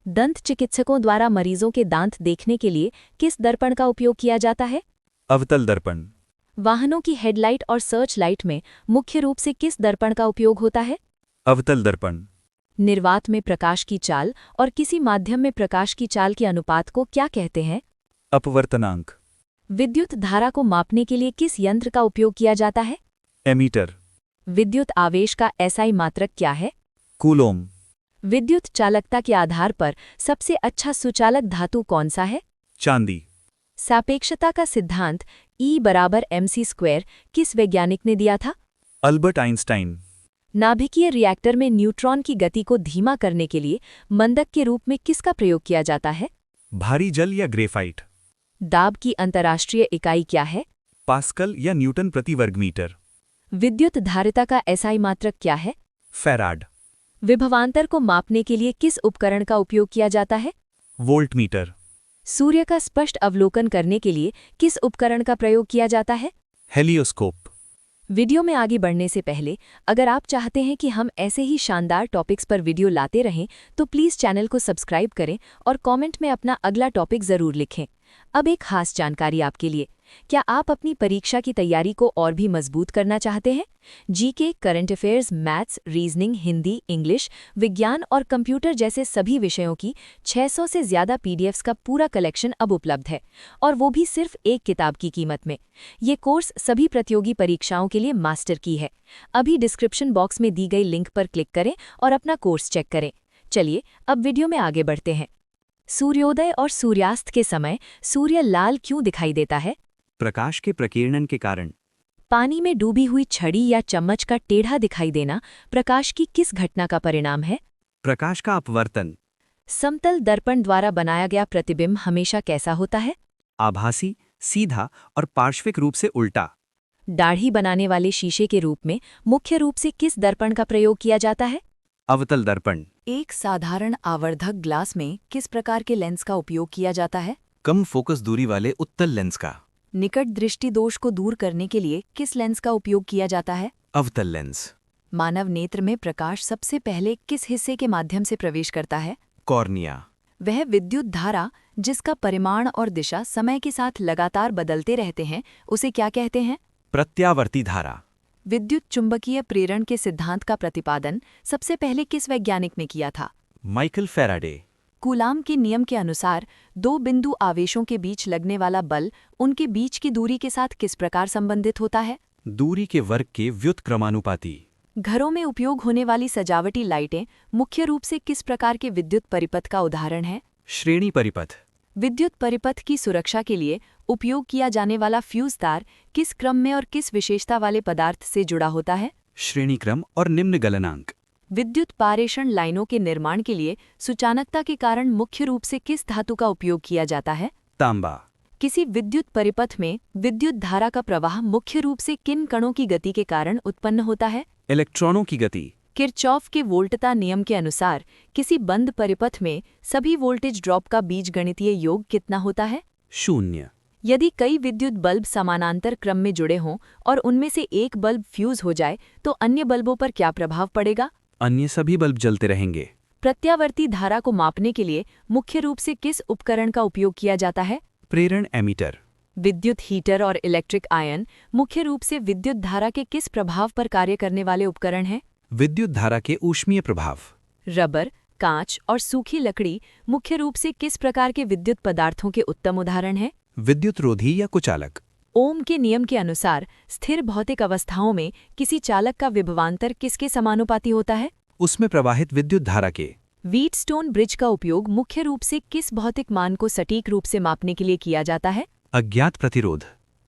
दंत चिकित्सकों द्वारा मरीजों के दांत देखने के लिए किस दर्पण का उपयोग किया जाता है? अवतल दर्पण। वाहनों की हेडलाइट और सर्च लाइट में मुख्य रूप से किस दर्पण का उपयोग होता है? अवतल दर्पण। निर्वात में प्रकाश की चाल और किसी माध्यम में प्रकाश की चाल के अनुपात को क्या कहते हैं? अपवर्तनांक। विद्युत धारा को मापने के लिए किस यंत्र का उपयोग किया जाता है? एमीटर। विद्युत आवेश का एसआई मात्रक क्या है? कूलोम। विद्युत चालकता के आधार पर सबसे अच्छा सुचालक धातु कौन सा है? चांदी। सापेक्षता का सिद्धांत E=mc² किस वैज्ञानिक ने दिया था? Albert Einstein. नाभिकीय रिएक्टर में न्यूट्रॉन की गति को धीमा करने के लिए मंदक के रूप में किसका प्रयोग किया जाता है? भारी जल या ग्रेफाइट। दाब की अंतर्राष्ट्रीय इकाई क्या है? पास्कल या न्यूटन प्रति वर्ग मीटर। विद्युत धारिता का एसआई मात्रक क्या है? फैराड। विभवांतर को मापने के लिए किस उपकरण का उपयोग किया जाता है? वोल्टमीटर। सूर्य का स्पष्ट अवलोकन करने के लिए किस उपकरण का प्रयोग किया जाता है? हेलियोस्कोप। वीडियो में आगे बढ़ने से पहले अगर आप चाहते हैं कि हम ऐसे ही शानदार टॉपिक्स पर वीडियो लाते रहें तो प्लीज़ चैनल को सब्सक्राइब करें और कमेंट में अपना अगला टॉपिक ज़रूर लिखें। अब एक खास जानकारी आपके लिए, क्या आप अपनी परीक्षा की तैयारी को और भी मजबूत करना चाहते हैं? GK, current affairs, maths, reasoning, Hindi, English, विज्ञान और कंप्यूटर जैसे सभी विषयों की 600 से ज़्यादा पीडीएफ्स का पूरा कलेक्शन अब उपलब्ध है, और वो भी सिर्फ एक किताब की कीमत में। ये कोर्स सभी प्रतियोगी परीक्षाओं के लिए मास्टर की है। अभी डिस्क्रिप्शन बॉक्स में दी गई लिंक पर क्लिक करें और अपना कोर्स चेक करें। चलिए अब वीडियो में आगे बढ़ते हैं। सूर्योदय और सूर्यास्त के समय सूर्य लाल क्यों दिखाई देता है? प्रकाश के प्रकीर्णन के कारण। पानी में डूबी हुई छड़ी या चम्मच का टेढ़ा दिखाई देना प्रकाश की किस घटना का परिणाम है? प्रकाश का अपवर्तन। समतल दर्पण द्वारा बनाया गया प्रतिबिंब हमेशा कैसा होता है? आभासी, सीधा और पार्श्विक रूप से उल्टा। दाढ़ी बनाने वाले शीशे के रूप में मुख्य रूप से किस दर्पण का प्रयोग किया जाता है? अवतल दर्पण। एक साधारण आवर्धक ग्लास में किस प्रकार के लेंस का उपयोग किया जाता है? कम फोकस दूरी वाले उत्तल लेंस का। निकट दृष्टि दोष को दूर करने के लिए किस लेंस का उपयोग किया जाता है? अवतल लेंस। मानव नेत्र में प्रकाश सबसे पहले किस हिस्से के माध्यम से प्रवेश करता है? कॉर्निया। वह विद्युत धारा जिसका परिमाण और दिशा समय के साथ लगातार बदलते रहते हैं, उसे क्या कहते हैं? प्रत्यावर्ती धारा। विद्युत चुंबकीय प्रेरण के सिद्धांत का प्रतिपादन सबसे पहले किस वैज्ञानिक ने किया था? Michael Faraday. कूलाम के नियम के अनुसार दो बिंदु आवेशों के बीच लगने वाला बल उनके बीच की दूरी के साथ किस प्रकार संबंधित होता है? दूरी के वर्ग के व्युत्क्रमानुपाती। घरों में उपयोग होने वाली सजावटी लाइटें मुख्य रूप से किस प्रकार के विद्युत परिपथ का उदाहरण है? श्रेणी परिपथ। विद्युत परिपथ की सुरक्षा के लिए उपयोग किया जाने वाला फ्यूज तार किस क्रम में और किस विशेषता वाले पदार्थ से जुड़ा होता है? श्रेणी क्रम और निम्न गलनांक। विद्युत पारेषण लाइनों के निर्माण के लिए सुचानकता के कारण मुख्य रूप से किस धातु का उपयोग किया जाता है? तांबा। किसी विद्युत परिपथ में विद्युत धारा का प्रवाह मुख्य रूप से किन कणों की गति के कारण उत्पन्न होता है? इलेक्ट्रॉनों की गति। किरचॉफ के वोल्टता नियम के अनुसार किसी बंद परिपथ में सभी वोल्टेज ड्रॉप का बीजगणितीय योग कितना होता है? 0। यदि कई विद्युत बल्ब समानांतर क्रम में जुड़े हों और उनमें से एक बल्ब फ्यूज हो जाए तो अन्य बल्बों पर क्या प्रभाव पड़ेगा? अन्य सभी बल्ब जलते रहेंगे। प्रत्यावर्ती धारा को मापने के लिए मुख्य रूप से किस उपकरण का उपयोग किया जाता है? प्रेरण एमीटर। विद्युत हीटर और इलेक्ट्रिक आयन मुख्य रूप से विद्युत धारा के किस प्रभाव पर कार्य करने वाले उपकरण हैं? विद्युत धारा के ऊष्मीय प्रभाव। रबर, कांच और सूखी लकड़ी मुख्य रूप से किस प्रकार के विद्युत पदार्थों के उत्तम उदाहरण हैं? विद्युत रोधी या कुचालक। ओम के नियम के अनुसार स्थिर भौतिक अवस्थाओं में किसी चालक का विभवांतर किसके समानुपाती होता है? उसमें प्रवाहित विद्युत धारा के। व्हीटस्टोन ब्रिज का उपयोग मुख्य रूप से किस भौतिक मान को सटीक रूप से मापने के लिए किया जाता है? अज्ञात प्रतिरोध।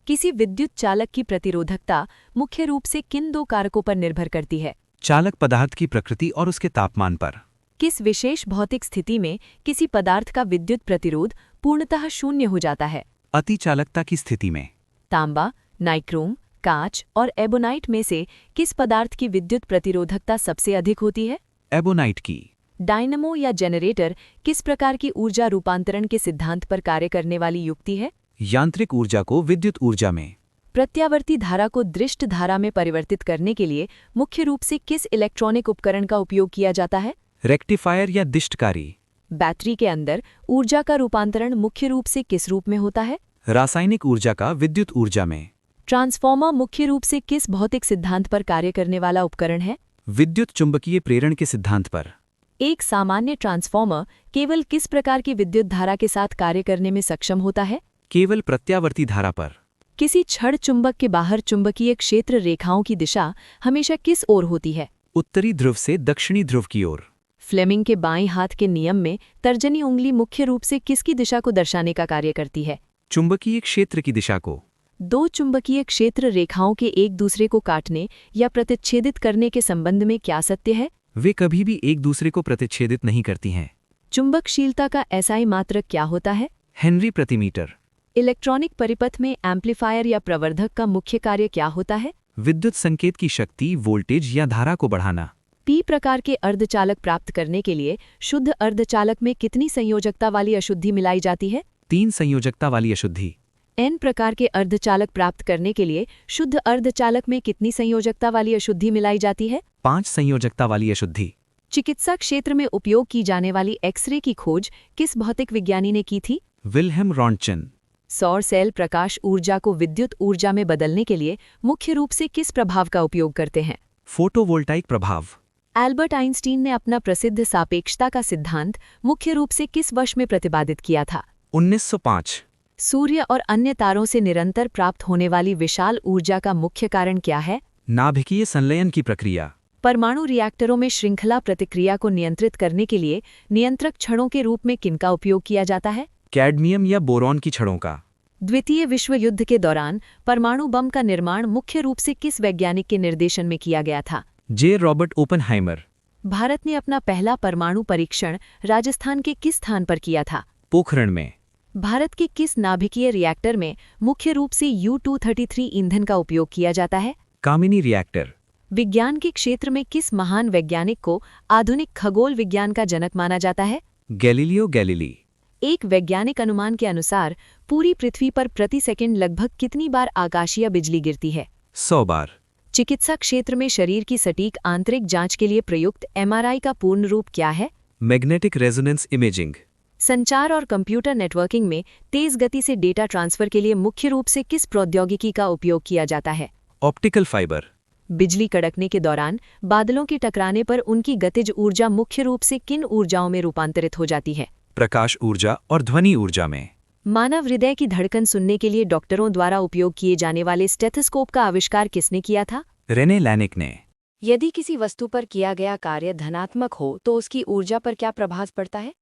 किसी विद्युत चालक की प्रतिरोधकता मुख्य रूप से किन दो कारकों पर निर्भर करती है? चालक पदार्थ की प्रकृति और उसके तापमान पर। किस विशेष भौतिक स्थिति में किसी पदार्थ का विद्युत प्रतिरोध पूर्णतः शून्य हो जाता है? अतिचालकता की स्थिति में। तांबा, नाइक्रोम, कांच और एबोनाइट में से किस पदार्थ की विद्युत प्रतिरोधकता सबसे अधिक होती है? एबोनाइट की। डायनमो या जनरेटर किस प्रकार की ऊर्जा रूपांतरण के सिद्धांत पर कार्य करने वाली युक्ति है? यांत्रिक ऊर्जा को विद्युत ऊर्जा में। प्रत्यावर्ती धारा को दृष्ट धारा में परिवर्तित करने के लिए मुख्य रूप से किस इलेक्ट्रॉनिक उपकरण का उपयोग किया जाता है? रेक्टिफायर या दिष्टकारी। बैटरी के अंदर ऊर्जा का रूपांतरण मुख्य रूप से किस रूप में होता है? रासायनिक ऊर्जा का विद्युत ऊर्जा में। ट्रांसफॉर्मर मुख्य रूप से किस भौतिक सिद्धांत पर कार्य करने वाला उपकरण है? विद्युत चुंबकीय प्रेरण के सिद्धांत पर। एक सामान्य ट्रांसफॉर्मर केवल किस प्रकार की विद्युत धारा के साथ कार्य करने में सक्षम होता है? केवल प्रत्यावर्ती धारा पर। किसी छड़ चुंबक के बाहर चुंबकीय क्षेत्र रेखाओं की दिशा हमेशा किस ओर होती है? उत्तरी ध्रुव से दक्षिणी ध्रुव की ओर। फ्लेमिंग के बाएं हाथ के नियम में तर्जनी उंगली मुख्य रूप से किसकी दिशा को दर्शाने का कार्य करती है? चुंबकीय क्षेत्र की दिशा को। दो चुंबकीय क्षेत्र रेखाओं के एक दूसरे को काटने या प्रतिच्छेदित करने के संबंध में क्या सत्य है? वे कभी भी एक दूसरे को प्रतिच्छेदित नहीं करती हैं। चुंबकशीलता का एसआई मात्रक क्या होता है? हेनरी प्रति मीटर। इलेक्ट्रॉनिक परिपथ में एम्पलीफायर या प्रवर्धक का मुख्य कार्य क्या होता है? विद्युत संकेत की शक्ति, वोल्टेज या धारा को बढ़ाना। पी प्रकार के अर्धचालक प्राप्त करने के लिए शुद्ध अर्धचालक में कितनी संयोजकता वाली अशुद्धि मिलाई जाती है? 3 संयोजकता वाली अशुद्धि। एन प्रकार के अर्धचालक प्राप्त करने के लिए शुद्ध अर्धचालक में कितनी संयोजकता वाली अशुद्धि मिलाई जाती है? 5 संयोजकता वाली अशुद्धि। चिकित्सा क्षेत्र में उपयोग की जाने वाली एक्सरे की खोज किस भौतिक विज्ञानी ने की थी? Wilhelm Röntgen. सौर सेल प्रकाश ऊर्जा को विद्युत ऊर्जा में बदलने के लिए मुख्य रूप से किस प्रभाव का उपयोग करते हैं? फोटोवोल्टाइक प्रभाव। एल्बर्ट आइंस्टीन ने अपना प्रसिद्ध सापेक्षता का सिद्धांत मुख्य रूप से किस वर्ष में प्रतिपादित किया था? 1905। सूर्य और अन्य तारों से निरंतर प्राप्त होने वाली विशाल ऊर्जा का मुख्य कारण क्या है? नाभिकीय संलयन की प्रक्रिया। परमाणु रिएक्टरों में श्रृंखला प्रतिक्रिया को नियंत्रित करने के लिए नियंत्रक छड़ों के रूप में किनका उपयोग किया जाता है? कैडमियम या बोरॉन की छड़ों का। द्वितीय विश्व युद्ध के दौरान परमाणु बम का निर्माण मुख्य रूप से किस वैज्ञानिक के निर्देशन में किया गया था? जे. Robert Oppenheimer. भारत ने अपना पहला परमाणु परीक्षण राजस्थान के किस स्थान पर किया था? पोखरण में। भारत के किस नाभिकीय रिएक्टर में मुख्य रूप से U-233 ईंधन का उपयोग किया जाता है? कामिनी रिएक्टर। विज्ञान के क्षेत्र में किस महान वैज्ञानिक को आधुनिक खगोल विज्ञान का जनक माना जाता है? Galileo Galilei. एक वैज्ञानिक अनुमान के अनुसार पूरी पृथ्वी पर प्रति सेकंड लगभग कितनी बार आकाशीय बिजली गिरती है? 100 बार। चिकित्सा क्षेत्र में शरीर की सटीक आंतरिक जांच के लिए प्रयुक्त एमआरआई का पूर्ण रूप क्या है? Magnetic resonance imaging. संचार और कंप्यूटर नेटवर्किंग में तेज गति से डेटा ट्रांसफर के लिए मुख्य रूप से किस प्रौद्योगिकी का उपयोग किया जाता है? Optical fibre. बिजली कड़कने के दौरान बादलों के टकराने पर उनकी गतिज ऊर्जा मुख्य रूप से किन ऊर्जाओं में रूपांतरित हो जाती है? प्रकाश ऊर्जा और ध्वनि ऊर्जा में। मानव हृदय की धड़कन सुनने के लिए डॉक्टरों द्वारा उपयोग किए जाने वाले स्टेथोस्कोप का आविष्कार किसने किया था? रेने लैनिक ने। यदि किसी वस्तु पर किया गया कार्य धनात्मक हो तो उसकी ऊर्जा पर क्या प्रभाव पड़ता है?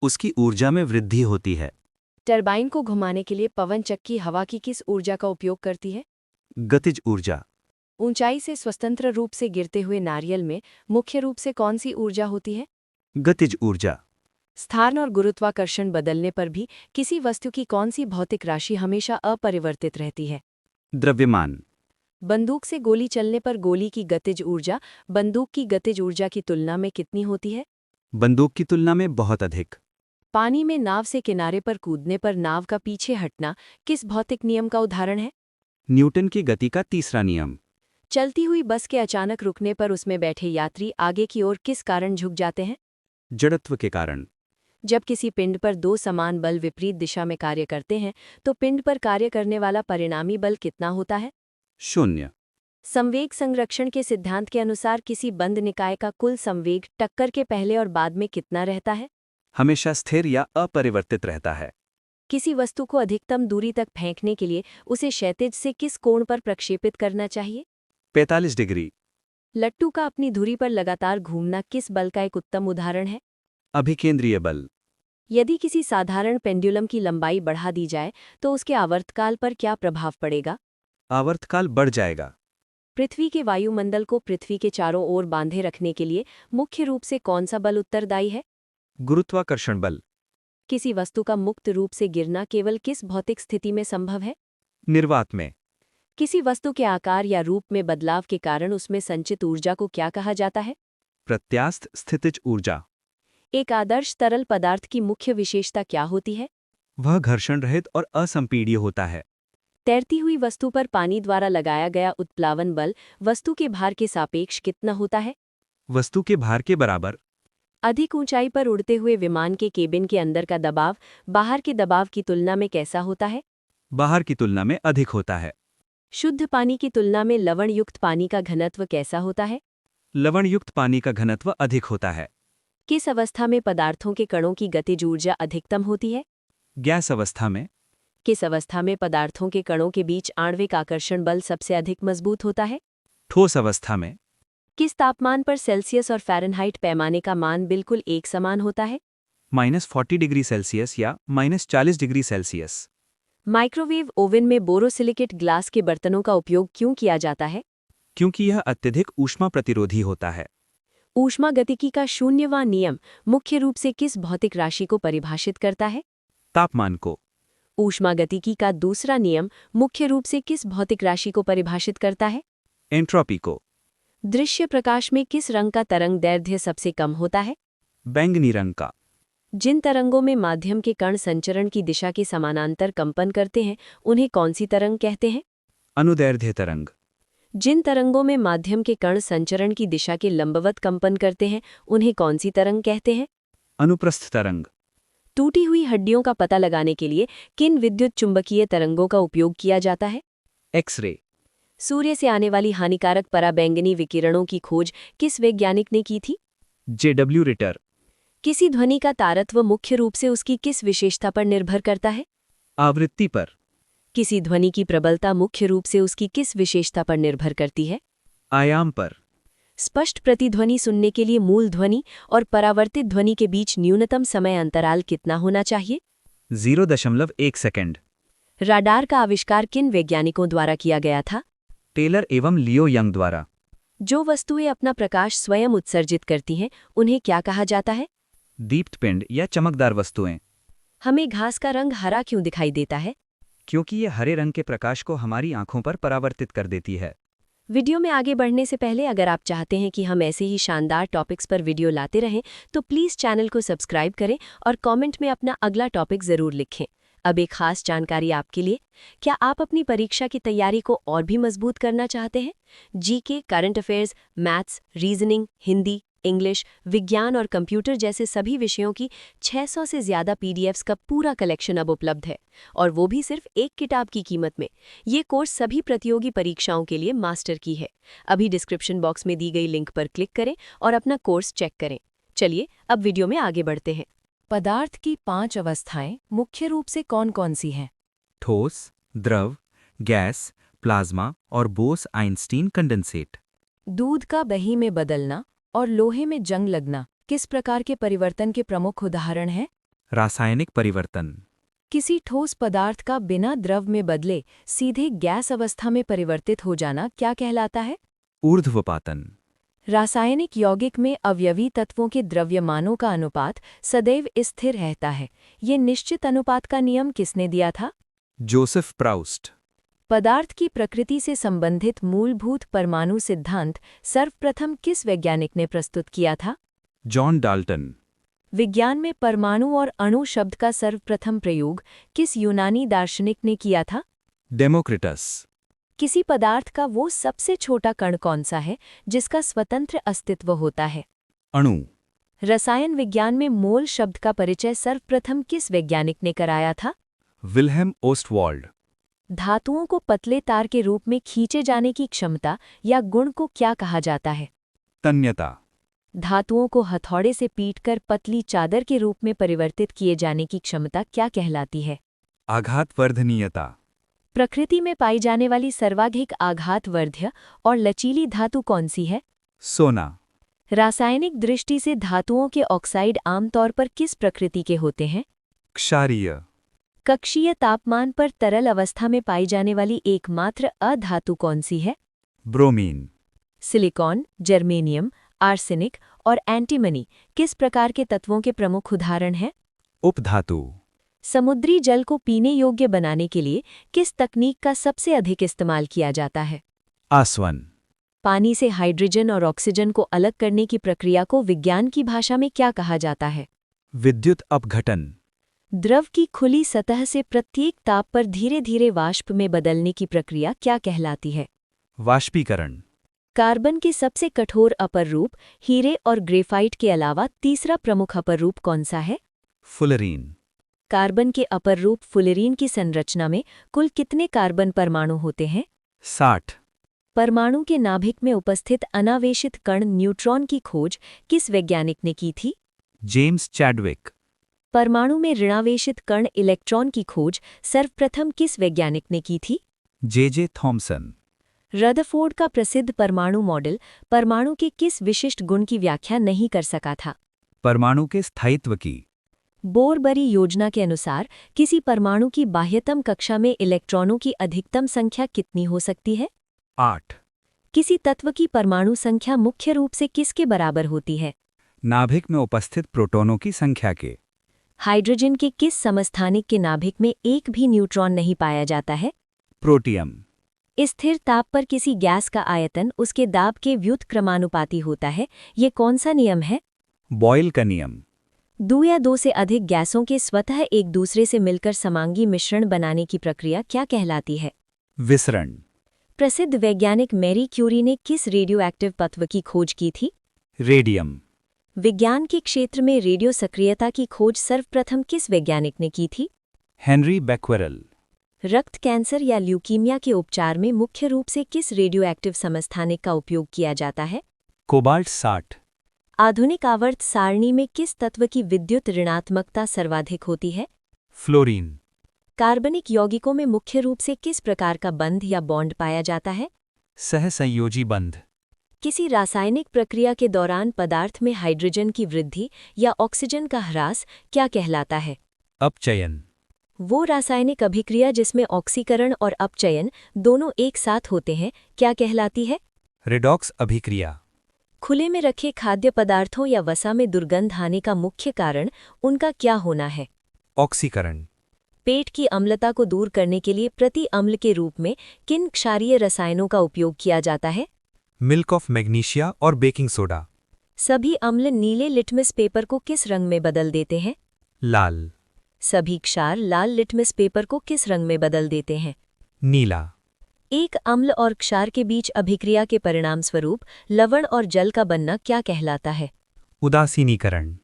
उसकी ऊर्जा में वृद्धि होती है। टरबाइन को घुमाने के लिए पवन चक्की हवा की किस ऊर्जा का उपयोग करती है? गतिज ऊर्जा। ऊंचाई से स्वतंत्र रूप से गिरते हुए नारियल में मुख्य रूप से कौन सी ऊर्जा होती है? गतिज ऊर्जा। स्थान और गुरुत्वाकर्षण बदलने पर भी किसी वस्तु की कौन सी भौतिक राशि हमेशा अपरिवर्तित रहती है? द्रव्यमान। बंदूक से गोली चलने पर गोली की गतिज ऊर्जा बंदूक की गतिज ऊर्जा की तुलना में कितनी होती है? बंदूक की तुलना में बहुत अधिक। पानी में नाव से किनारे पर कूदने पर नाव का पीछे हटना किस भौतिक नियम का उदाहरण है? न्यूटन की गति का तीसरा नियम। चलती हुई बस के अचानक रुकने पर उसमें बैठे यात्री आगे की ओर किस कारण झुक जाते हैं? जड़त्व के कारण। जब किसी पिंड पर दो समान बल विपरीत दिशा में कार्य करते हैं तो पिंड पर कार्य करने वाला परिणामी बल कितना होता है? 0। संवेग संरक्षण के सिद्धांत के अनुसार किसी बंद निकाय का कुल संवेग टक्कर के पहले और बाद में कितना रहता है? हमेशा स्थिर या अपरिवर्तित रहता है। किसी वस्तु को अधिकतम दूरी तक फेंकने के लिए उसे क्षैतिज से किस कोण पर प्रक्षेपित करना चाहिए? 45 डिग्री। लट्टू का अपनी धुरी पर लगातार घूमना किस बल का एक उत्तम उदाहरण है? अभिकेंद्रीय बल। यदि किसी साधारण पेंडुलम की लंबाई बढ़ा दी जाए तो उसके आवर्तकाल पर क्या प्रभाव पड़ेगा? आवर्तकाल बढ़ जाएगा। पृथ्वी के वायुमंडल को पृथ्वी के चारों ओर बांधे रखने के लिए मुख्य रूप से कौन सा बल उत्तरदायी है? गुरुत्वाकर्षण बल। किसी वस्तु का मुक्त रूप से गिरना केवल किस भौतिक स्थिति में संभव है? निर्वात में। किसी वस्तु के आकार या रूप में बदलाव के कारण उसमें संचित ऊर्जा को क्या कहा जाता है? प्रत्यास्थ स्थितिज ऊर्जा। एक आदर्श तरल पदार्थ की मुख्य विशेषता क्या होती है? वह घर्षण रहित और असंपीड्य होता है। तैरती हुई वस्तु पर पानी द्वारा लगाया गया उत्प्लावन बल वस्तु के भार के सापेक्ष कितना होता है? वस्तु के भार के बराबर। अधिक ऊंचाई पर उड़ते हुए विमान के केबिन के अंदर का दबाव बाहर के दबाव की तुलना में कैसा होता है? बाहर की तुलना में अधिक होता है। शुद्ध पानी की तुलना में लवण युक्त पानी का घनत्व कैसा होता है? लवण युक्त पानी का घनत्व अधिक होता है। किस अवस्था में पदार्थों के कणों की गतिज ऊर्जा अधिकतम होती है? गैस अवस्था में। किस अवस्था में पदार्थों के कणों के बीच आणविक आकर्षण बल सबसे अधिक मजबूत होता है? ठोस अवस्था में। किस तापमान पर सेल्सियस और फ़ारेनहाइट पैमाने का मान बिल्कुल एक समान होता है? -40 डिग्री सेल्सियस या -40 डिग्री सेल्सियस। माइक्रोवेव ओवन में बोरोसिलिकेट ग्लास के बर्तनों का उपयोग क्यों किया जाता है? क्योंकि यह अत्यधिक ऊष्मा प्रतिरोधी होता है। ऊष्मागतिकी का शून्यवां नियम मुख्य रूप से किस भौतिक राशि को परिभाषित करता है? तापमान को। ऊष्मागतिकी का दूसरा नियम मुख्य रूप से किस भौतिक राशि को परिभाषित करता है? एंट्रोपी को। दृश्य प्रकाश में किस रंग का तरंग दैर्ध्य सबसे कम होता है? बैंगनी रंग का। जिन तरंगों में माध्यम के कण संचरण की दिशा के समानांतर कंपन करते हैं उन्हें कौन सी तरंग कहते हैं? अनुदैर्ध्य तरंग। जिन तरंगों में माध्यम के कण संचरण की दिशा के लंबवत कंपन करते हैं उन्हें कौन सी तरंग कहते हैं? अनुप्रस्थ तरंग। टूटी हुई हड्डियों का पता लगाने के लिए किन विद्युत चुंबकीय तरंगों का उपयोग किया जाता है? एक्स-रे। सूर्य से आने वाली हानिकारक पराबैंगनी विकिरणों की खोज किस वैज्ञानिक ने की थी? J.W. रिटर। किसी ध्वनि का तारत्व मुख्य रूप से उसकी किस विशेषता पर निर्भर करता है? आवृत्ति पर। किसी ध्वनि की प्रबलता मुख्य रूप से उसकी किस विशेषता पर निर्भर करती है? आयाम पर। स्पष्ट प्रतिध्वनि सुनने के लिए मूल ध्वनि और परावर्तित ध्वनि के बीच न्यूनतम समय अंतराल कितना होना चाहिए? 0.1 सेकंड। राडार का आविष्कार किन वैज्ञानिकों द्वारा किया गया था? टेलर एवं लियो यंग द्वारा। जो वस्तुएं अपना प्रकाश स्वयं उत्सर्जित करती हैं उन्हें क्या कहा जाता है? दीप्तपिंड या चमकदार वस्तुएं। हमें घास का रंग हरा क्यों दिखाई देता है? क्योंकि ये हरे रंग के प्रकाश को हमारी आंखों पर परावर्तित कर देती है। वीडियो में आगे बढ़ने से पहले अगर आप चाहते हैं कि हम ऐसे ही शानदार टॉपिक्स पर वीडियो लाते रहें तो प्लीज़ चैनल को सब्सक्राइब करें और कमेंट में अपना अगला टॉपिक ज़रूर लिखें। अब एक खास जानकारी आपके लिए, क्या आप अपनी परीक्षा की तैयारी को और भी मजबूत करना चाहते हैं? GK, current affairs, maths, reasoning, Hindi, English, विज्ञान और कंप्यूटर जैसे सभी विषयों की 600 से ज़्यादा पीडीएफ्स का पूरा कलेक्शन अब उपलब्ध है, और वो भी सिर्फ एक किताब की कीमत में। ये कोर्स सभी प्रतियोगी परीक्षाओं के लिए मास्टर की है। अभी डिस्क्रिप्शन बॉक्स में दी गई लिंक पर क्लिक करें और अपना कोर्स चेक करें। चलिए अब वीडियो में आगे बढ़ते हैं। पदार्थ की 5 अवस्थाएं मुख्य रूप से कौन कौन सी हैं? ठोस, द्रव, गैस, प्लाज्मा और बोस-आइंस्टीन कंडेंसेट। दूध का दही में बदलना और लोहे में जंग लगना किस प्रकार के परिवर्तन के प्रमुख उदाहरण हैं? रासायनिक परिवर्तन। किसी ठोस पदार्थ का बिना द्रव में बदले सीधे गैस अवस्था में परिवर्तित हो जाना क्या कहलाता है? ऊर्ध्वपातन। रासायनिक यौगिक में अवयवी तत्वों के द्रव्यमानों का अनुपात सदैव स्थिर रहता है। ये निश्चित अनुपात का नियम किसने दिया था? Joseph Proust. पदार्थ की प्रकृति से संबंधित मूलभूत परमाणु सिद्धांत सर्वप्रथम किस वैज्ञानिक ने प्रस्तुत किया था? John Dalton. विज्ञान में परमाणु और अणु शब्द का सर्वप्रथम प्रयोग किस यूनानी दार्शनिक ने किया था? डेमोक्रिटस। किसी पदार्थ का वो सबसे छोटा कण कौन सा है जिसका स्वतंत्र अस्तित्व होता है? अणु। रसायन विज्ञान में मोल शब्द का परिचय सर्वप्रथम किस वैज्ञानिक ने कराया था? Wilhelm Ostwald. धातुओं को पतले तार के रूप में खींचे जाने की क्षमता या गुण को क्या कहा जाता है? तन्यता। धातुओं को हथौड़े से पीटकर पतली चादर के रूप में परिवर्तित किए जाने की क्षमता क्या कहलाती है? आघातवर्धनीयता। प्रकृति में पाई जाने वाली सर्वाधिक आघातवर्ध्य और लचीली धातु कौन सी है? सोना। रासायनिक दृष्टि से धातुओं के ऑक्साइड आमतौर पर किस प्रकृति के होते हैं? क्षारीय। कक्षीय तापमान पर तरल अवस्था में पाई जाने वाली एकमात्र अधातु कौन सी है? ब्रोमीन। सिलिकॉन, जर्मेनियम, आर्सेनिक और एंटीमनी किस प्रकार के तत्वों के प्रमुख उदाहरण हैं? उपधातु। समुद्री जल को पीने योग्य बनाने के लिए किस तकनीक का सबसे अधिक इस्तेमाल किया जाता है? आसवन। पानी से हाइड्रोजन और ऑक्सीजन को अलग करने की प्रक्रिया को विज्ञान की भाषा में क्या कहा जाता है? विद्युत अपघटन। द्रव की खुली सतह से प्रत्येक ताप पर धीरे धीरे वाष्प में बदलने की प्रक्रिया क्या कहलाती है? वाष्पीकरण। कार्बन के सबसे कठोर अपर रूप हीरे और ग्रेफाइट के अलावा तीसरा प्रमुख अपर रूप कौन सा है? फुलरीन। कार्बन के अपर रूप फुलेरीन की संरचना में कुल कितने कार्बन परमाणु होते हैं? 60। परमाणु के नाभिक में उपस्थित अनावेशित कण न्यूट्रॉन की खोज किस वैज्ञानिक ने की थी? James Chadwick. परमाणु में ऋणावेशित कण इलेक्ट्रॉन की खोज सर्वप्रथम किस वैज्ञानिक ने की थी? J Thomson. रदरफोर्ड का प्रसिद्ध परमाणु मॉडल परमाणु के किस विशिष्ट गुण की व्याख्या नहीं कर सका था? परमाणु के स्थायित्व की। बोरबरी योजना के अनुसार किसी परमाणु की बाह्यतम कक्षा में इलेक्ट्रॉनों की अधिकतम संख्या कितनी हो सकती है? 8। किसी तत्व की परमाणु संख्या मुख्य रूप से किसके बराबर होती है? नाभिक में उपस्थित प्रोटॉनों की संख्या के। हाइड्रोजन के किस समस्थानिक के नाभिक में एक भी न्यूट्रॉन नहीं पाया जाता है? प्रोटियम। स्थिर ताप पर किसी गैस का आयतन उसके दाब के व्युत्क्रमानुपाती होता है, ये कौन सा नियम है? बॉयल का नियम। दो या दो से अधिक गैसों के स्वतः एक दूसरे से मिलकर समांगी मिश्रण बनाने की प्रक्रिया क्या कहलाती है? विसरण। प्रसिद्ध वैज्ञानिक मैरी क्यूरी ने किस रेडियोएक्टिव तत्व की खोज की थी? रेडियम। विज्ञान के क्षेत्र में रेडियो सक्रियता की खोज सर्वप्रथम किस वैज्ञानिक ने की थी? Henry Becquerel. रक्त कैंसर या ल्यूकीमिया के उपचार में मुख्य रूप से किस रेडियोएक्टिव समस्थानिक का उपयोग किया जाता है? कोबाल्ट 60। आधुनिक आवर्त सारणी में किस तत्व की विद्युत ऋणात्मकता सर्वाधिक होती है? फ्लोरीन। कार्बनिक यौगिकों में मुख्य रूप से किस प्रकार का बंध या बॉन्ड पाया जाता है? सहसंयोजी बंध। किसी रासायनिक प्रक्रिया के दौरान पदार्थ में हाइड्रोजन की वृद्धि या ऑक्सीजन का ह्रास क्या कहलाता है? अपचयन। वो रासायनिक अभिक्रिया जिसमें ऑक्सीकरण और अपचयन दोनों एक साथ होते हैं क्या कहलाती है? रेडॉक्स अभिक्रिया। खुले में रखे खाद्य पदार्थों या वसा में दुर्गंध आने का मुख्य कारण उनका क्या होना है? ऑक्सीकरण। पेट की अम्लता को दूर करने के लिए प्रति अम्ल के रूप में किन क्षारीय रसायनों का उपयोग किया जाता है? मिल्क ऑफ मैग्नीशिया और बेकिंग सोडा। सभी अम्ल नीले लिटमस पेपर को किस रंग में बदल देते हैं? लाल। सभी क्षार लाल लिटमस पेपर को किस रंग में बदल देते हैं? नीला। एक अम्ल और क्षार के बीच अभिक्रिया के परिणामस्वरूप लवण और जल का बनना क्या कहलाता है? उदासीनीकरण।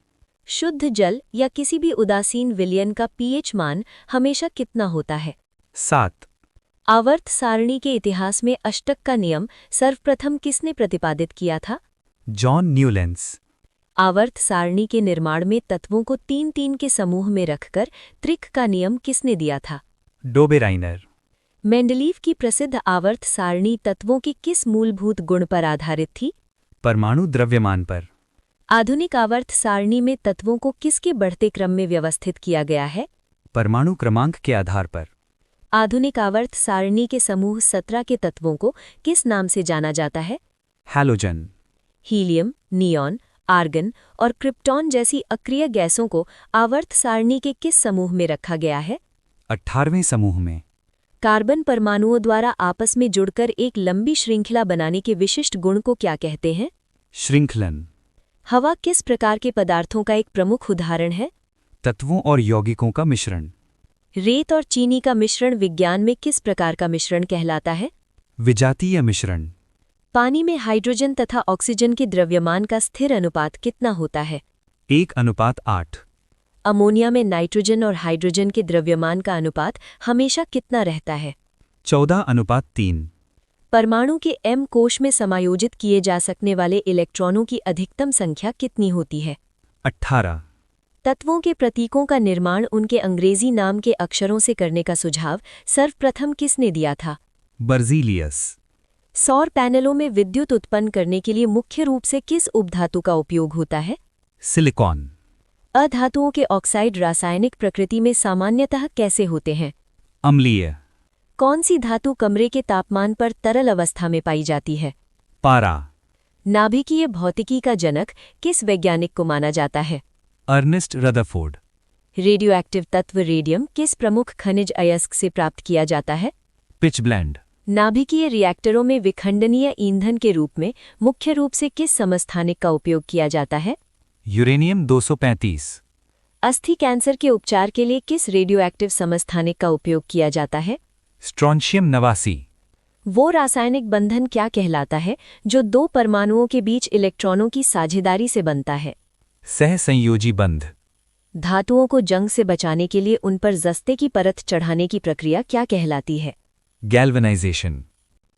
शुद्ध जल या किसी भी उदासीन विलयन का पीएच मान हमेशा कितना होता है? 7। आवर्त सारणी के इतिहास में अष्टक का नियम सर्वप्रथम किसने प्रतिपादित किया था? John Newlands. आवर्त सारणी के निर्माण में तत्वों को 3-3 के समूह में रखकर त्रिक का नियम किसने दिया था? डोबेराइनर। मेंडलीव की प्रसिद्ध आवर्त सारणी तत्वों के किस मूलभूत गुण पर आधारित थी? परमाणु द्रव्यमान पर। आधुनिक आवर्त सारणी में तत्वों को किसके बढ़ते क्रम में व्यवस्थित किया गया है? परमाणु क्रमांक के आधार पर। आधुनिक आवर्त सारणी के समूह 17 के तत्वों को किस नाम से जाना जाता है? हैलोजन। हीलियम, नियॉन, आर्गन और क्रिप्टॉन जैसी अक्रिय गैसों को आवर्त सारणी के किस समूह में रखा गया है? 18वें समूह में। कार्बन परमाणुओं द्वारा आपस में जुड़कर एक लंबी श्रृंखला बनाने के विशिष्ट गुण को क्या कहते हैं? श्रृंखलन। हवा किस प्रकार के पदार्थों का एक प्रमुख उदाहरण है? तत्वों और यौगिकों का मिश्रण। रेत और चीनी का मिश्रण विज्ञान में किस प्रकार का मिश्रण कहलाता है? विजातीय मिश्रण। पानी में हाइड्रोजन तथा ऑक्सीजन के द्रव्यमान का स्थिर अनुपात कितना होता है? 1:8। अमोनिया में नाइट्रोजन और हाइड्रोजन के द्रव्यमान का अनुपात हमेशा कितना रहता है? 14:3। परमाणु के एम कोश में समायोजित किए जा सकने वाले इलेक्ट्रॉनों की अधिकतम संख्या कितनी होती है? 18। तत्वों के प्रतीकों का निर्माण उनके अंग्रेजी नाम के अक्षरों से करने का सुझाव सर्वप्रथम किसने दिया था? बर्जीलियस। सौर पैनलों में विद्युत उत्पन्न करने के लिए मुख्य रूप से किस उपधातु का उपयोग होता है? सिलिकॉन। अधातुओं के ऑक्साइड रासायनिक प्रकृति में सामान्यतः कैसे होते हैं? अम्लीय। कौन सी धातु कमरे के तापमान पर तरल अवस्था में पाई जाती है? पारा। नाभिकीय भौतिकी का जनक किस वैज्ञानिक को माना जाता है? Ernest Rutherford. रेडियोएक्टिव तत्व रेडियम किस प्रमुख खनिज अयस्क से प्राप्त किया जाता है? पिचब्लेंड। नाभिकीय रिएक्टरों में विखंडनीय ईंधन के रूप में मुख्य रूप से किस समस्थानिक का उपयोग किया जाता है? यूरेनियम 235। अस्थि कैंसर के उपचार के लिए किस रेडियोएक्टिव समस्थानिक का उपयोग किया जाता है? स्ट्रोंशियम 89। वो रासायनिक बंधन क्या कहलाता है जो दो परमाणुओं के बीच इलेक्ट्रॉनों की साझेदारी से बनता है? सहसंयोजी बंध। धातुओं को जंग से बचाने के लिए उन पर जस्ते की परत चढ़ाने की प्रक्रिया क्या कहलाती है? गैल्वेनाइजेशन।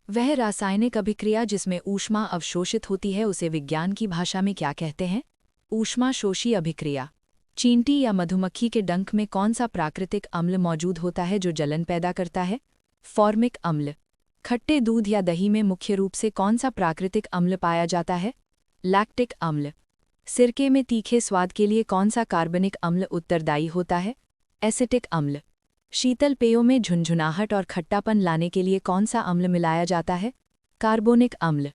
वह रासायनिक अभिक्रिया जिसमें ऊष्मा अवशोषित होती है उसे विज्ञान की भाषा में क्या कहते हैं? ऊष्माशोषी अभिक्रिया। चींटी या मधुमक्खी के डंक में कौन सा प्राकृतिक अम्ल मौजूद होता है जो जलन पैदा करता है? फॉर्मिक अम्ल। खट्टे दूध या दही में मुख्य रूप से कौन सा प्राकृतिक अम्ल पाया जाता है? लैक्टिक अम्ल। सिरके में तीखे स्वाद के लिए कौन सा कार्बनिक अम्ल उत्तरदायी होता है? एसिटिक अम्ल। शीतल पेयों में झुनझुनाहट और खट्टापन लाने के लिए कौन सा अम्ल मिलाया जाता है? कार्बोनिक अम्ल।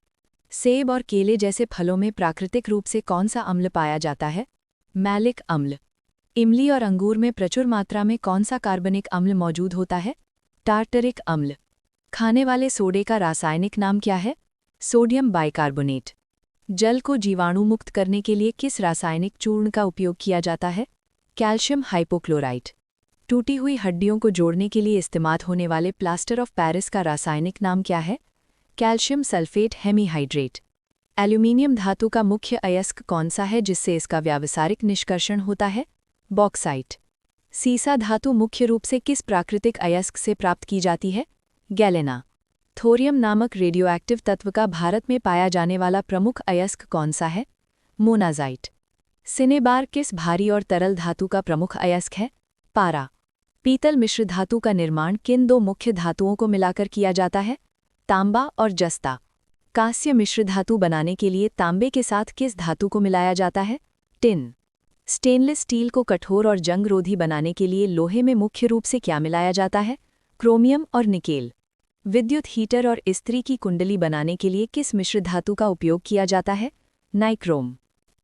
सेब और केले जैसे फलों में प्राकृतिक रूप से कौन सा अम्ल पाया जाता है? मैलिक अम्ल। इमली और अंगूर में प्रचुर मात्रा में कौन सा कार्बनिक अम्ल मौजूद होता है? टार्टरिक अम्ल। खाने वाले सोडे का रासायनिक नाम क्या है? Sodium bicarbonate. जल को जीवाणुमुक्त करने के लिए किस रासायनिक चूर्ण का उपयोग किया जाता है? Calcium hypochlorite. टूटी हुई हड्डियों को जोड़ने के लिए इस्तेमाल होने वाले प्लास्टर ऑफ पेरिस का रासायनिक नाम क्या है? Calcium sulphate hemihydrate. एल्यूमीनियम धातु का मुख्य अयस्क कौन सा है जिससे इसका व्यावसायिक निष्कर्षण होता है? बॉक्साइट। सीसा धातु मुख्य रूप से किस प्राकृतिक अयस्क से प्राप्त की जाती है? गैलेना। थोरियम नामक रेडियोएक्टिव तत्व का भारत में पाया जाने वाला प्रमुख अयस्क कौन सा है? मोनाजाइट। सिनेबार किस भारी और तरल धातु का प्रमुख अयस्क है? पारा। पीतल मिश्र धातु का निर्माण किन दो मुख्य धातुओं को मिलाकर किया जाता है? तांबा और जस्ता। कांस्य मिश्र धातु बनाने के लिए तांबे के साथ किस धातु को मिलाया जाता है? टिन। स्टेनलेस स्टील को कठोर और जंगरोधी बनाने के लिए लोहे में मुख्य रूप से क्या मिलाया जाता है? क्रोमियम और निकेल। विद्युत हीटर और इस्त्री की कुंडली बनाने के लिए किस मिश्र धातु का उपयोग किया जाता है? नाइक्रोम।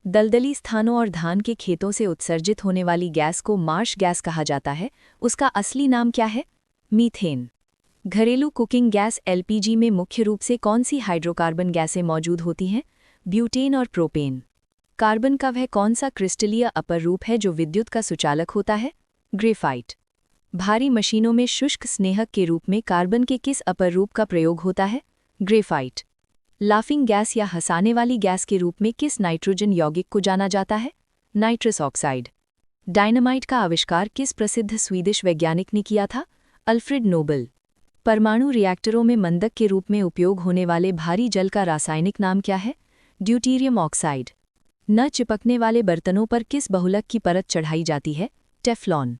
दलदली स्थानों और धान के खेतों से उत्सर्जित होने वाली गैस को मार्श गैस कहा जाता है, उसका असली नाम क्या है? मीथेन। घरेलू कुकिंग गैस एलपीजी में मुख्य रूप से कौन सी हाइड्रोकार्बन गैसें मौजूद होती हैं? ब्यूटेन और प्रोपेन। कार्बन का वह कौन सा क्रिस्टलीय अपर रूप है जो विद्युत का सुचालक होता है? ग्रेफाइट। भारी मशीनों में शुष्क स्नेहक के रूप में कार्बन के किस अपर रूप का प्रयोग होता है? ग्रेफाइट। लाफिंग गैस या हंसाने वाली गैस के रूप में किस नाइट्रोजन यौगिक को जाना जाता है? Nitrous oxide. डायनामाइट का आविष्कार किस प्रसिद्ध स्वीडिश वैज्ञानिक ने किया था? Alfred Nobel. परमाणु रिएक्टरों में मंदक के रूप में उपयोग होने वाले भारी जल का रासायनिक नाम क्या है? Deuterium oxide. न चिपकने वाले बर्तनों पर किस बहुलक की परत चढ़ाई जाती है? टेफ्लॉन।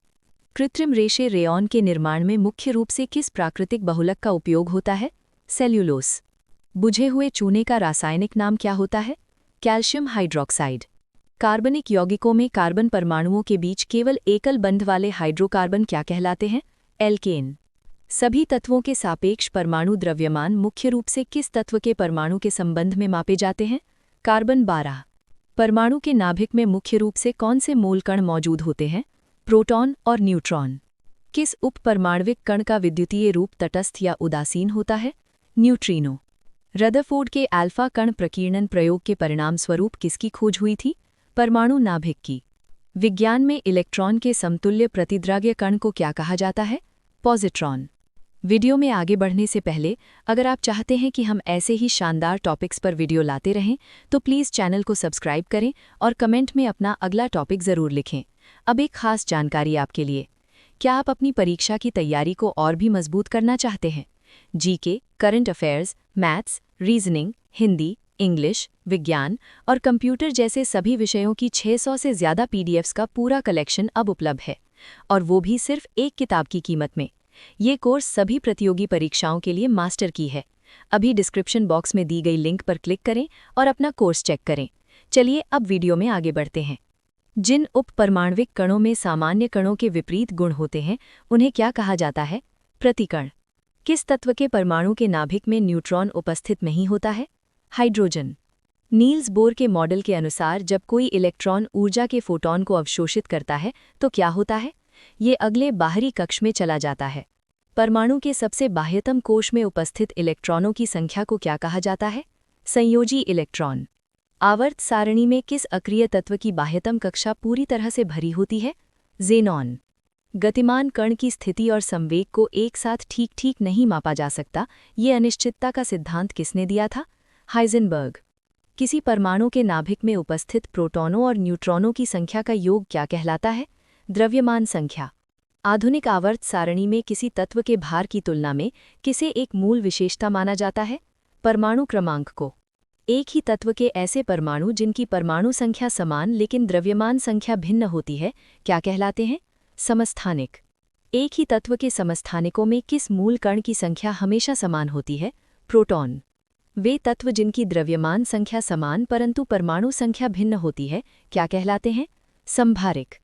कृत्रिम रेशे रेयॉन के निर्माण में मुख्य रूप से किस प्राकृतिक बहुलक का उपयोग होता है? सेल्यूलोस। बुझे हुए चूने का रासायनिक नाम क्या होता है? Calcium hydroxide. कार्बनिक यौगिकों में कार्बन परमाणुओं के बीच केवल एकल बंध वाले हाइड्रोकार्बन क्या कहलाते हैं? एल्केन। सभी तत्वों के सापेक्ष परमाणु द्रव्यमान मुख्य रूप से किस तत्व के परमाणु के संबंध में मापे जाते हैं? कार्बन 12। परमाणु के नाभिक में मुख्य रूप से कौन से मूल कण मौजूद होते हैं? प्रोटॉन और न्यूट्रॉन। किस उपपरमाण्विक कण का विद्युतीय रूप तटस्थ या उदासीन होता है? न्यूट्रिनो। रदरफोर्ड के अल्फा कण प्रकीर्णन प्रयोग के परिणामस्वरूप किसकी खोज हुई थी? परमाणु नाभिक की। विज्ञान में इलेक्ट्रॉन के समतुल्य प्रतिद्रव्य कण को क्या कहा जाता है? पॉजिट्रॉन। वीडियो में आगे बढ़ने से पहले अगर आप चाहते हैं कि हम ऐसे ही शानदार टॉपिक्स पर वीडियो लाते रहें तो प्लीज़ चैनल को सब्सक्राइब करें और कमेंट में अपना अगला टॉपिक ज़रूर लिखें। अब एक खास जानकारी आपके लिए। क्या आप अपनी परीक्षा की तैयारी को और भी मजबूत करना चाहते हैं? GK, current affairs, maths, reasoning, Hindi, English, विज्ञान और कंप्यूटर जैसे सभी विषयों की 600 से ज़्यादा पीडीएफ्स का पूरा कलेक्शन अब उपलब्ध है, और वो भी सिर्फ एक किताब की कीमत में। ये कोर्स सभी प्रतियोगी परीक्षाओं के लिए मास्टर की है। अभी डिस्क्रिप्शन बॉक्स में दी गई लिंक पर क्लिक करें और अपना कोर्स चेक करें। चलिए अब वीडियो में आगे बढ़ते हैं। जिन उपपरमाण्विक कणों में सामान्य कणों के विपरीत गुण होते हैं उन्हें क्या कहा जाता है? प्रतिकण। किस तत्व के परमाणु के नाभिक में न्यूट्रॉन उपस्थित नहीं होता है? हाइड्रोजन। नील्स बोर के मॉडल के अनुसार जब कोई इलेक्ट्रॉन ऊर्जा के फोटॉन को अवशोषित करता है तो क्या होता है? ये अगले बाहरी कक्ष में चला जाता है। परमाणु के सबसे बाह्यतम कोश में उपस्थित इलेक्ट्रॉनों की संख्या को क्या कहा जाता है? संयोजी इलेक्ट्रॉन। आवर्त सारणी में किस अक्रिय तत्व की बाह्यतम कक्षा पूरी तरह से भरी होती है? ज़ेनॉन। गतिमान कण की स्थिति और संवेग को एक साथ ठीक ठीक नहीं मापा जा सकता, ये अनिश्चितता का सिद्धांत किसने दिया था? हाइजेनबर्ग। किसी परमाणु के नाभिक में उपस्थित प्रोटॉनों और न्यूट्रॉनों की संख्या का योग क्या कहलाता है? द्रव्यमान संख्या। आधुनिक आवर्त सारणी में किसी तत्व के भार की तुलना में किसे एक मूल विशेषता माना जाता है? परमाणु क्रमांक को। एक ही तत्व के ऐसे परमाणु जिनकी परमाणु संख्या समान लेकिन द्रव्यमान संख्या भिन्न होती है, क्या कहलाते हैं? समस्थानिक। एक ही तत्व के समस्थानिकों में किस मूल कण की संख्या हमेशा समान होती है? प्रोटॉन। वे तत्व जिनकी द्रव्यमान संख्या समान परंतु परमाणु संख्या भिन्न होती है, क्या कहलाते हैं? संभारिक।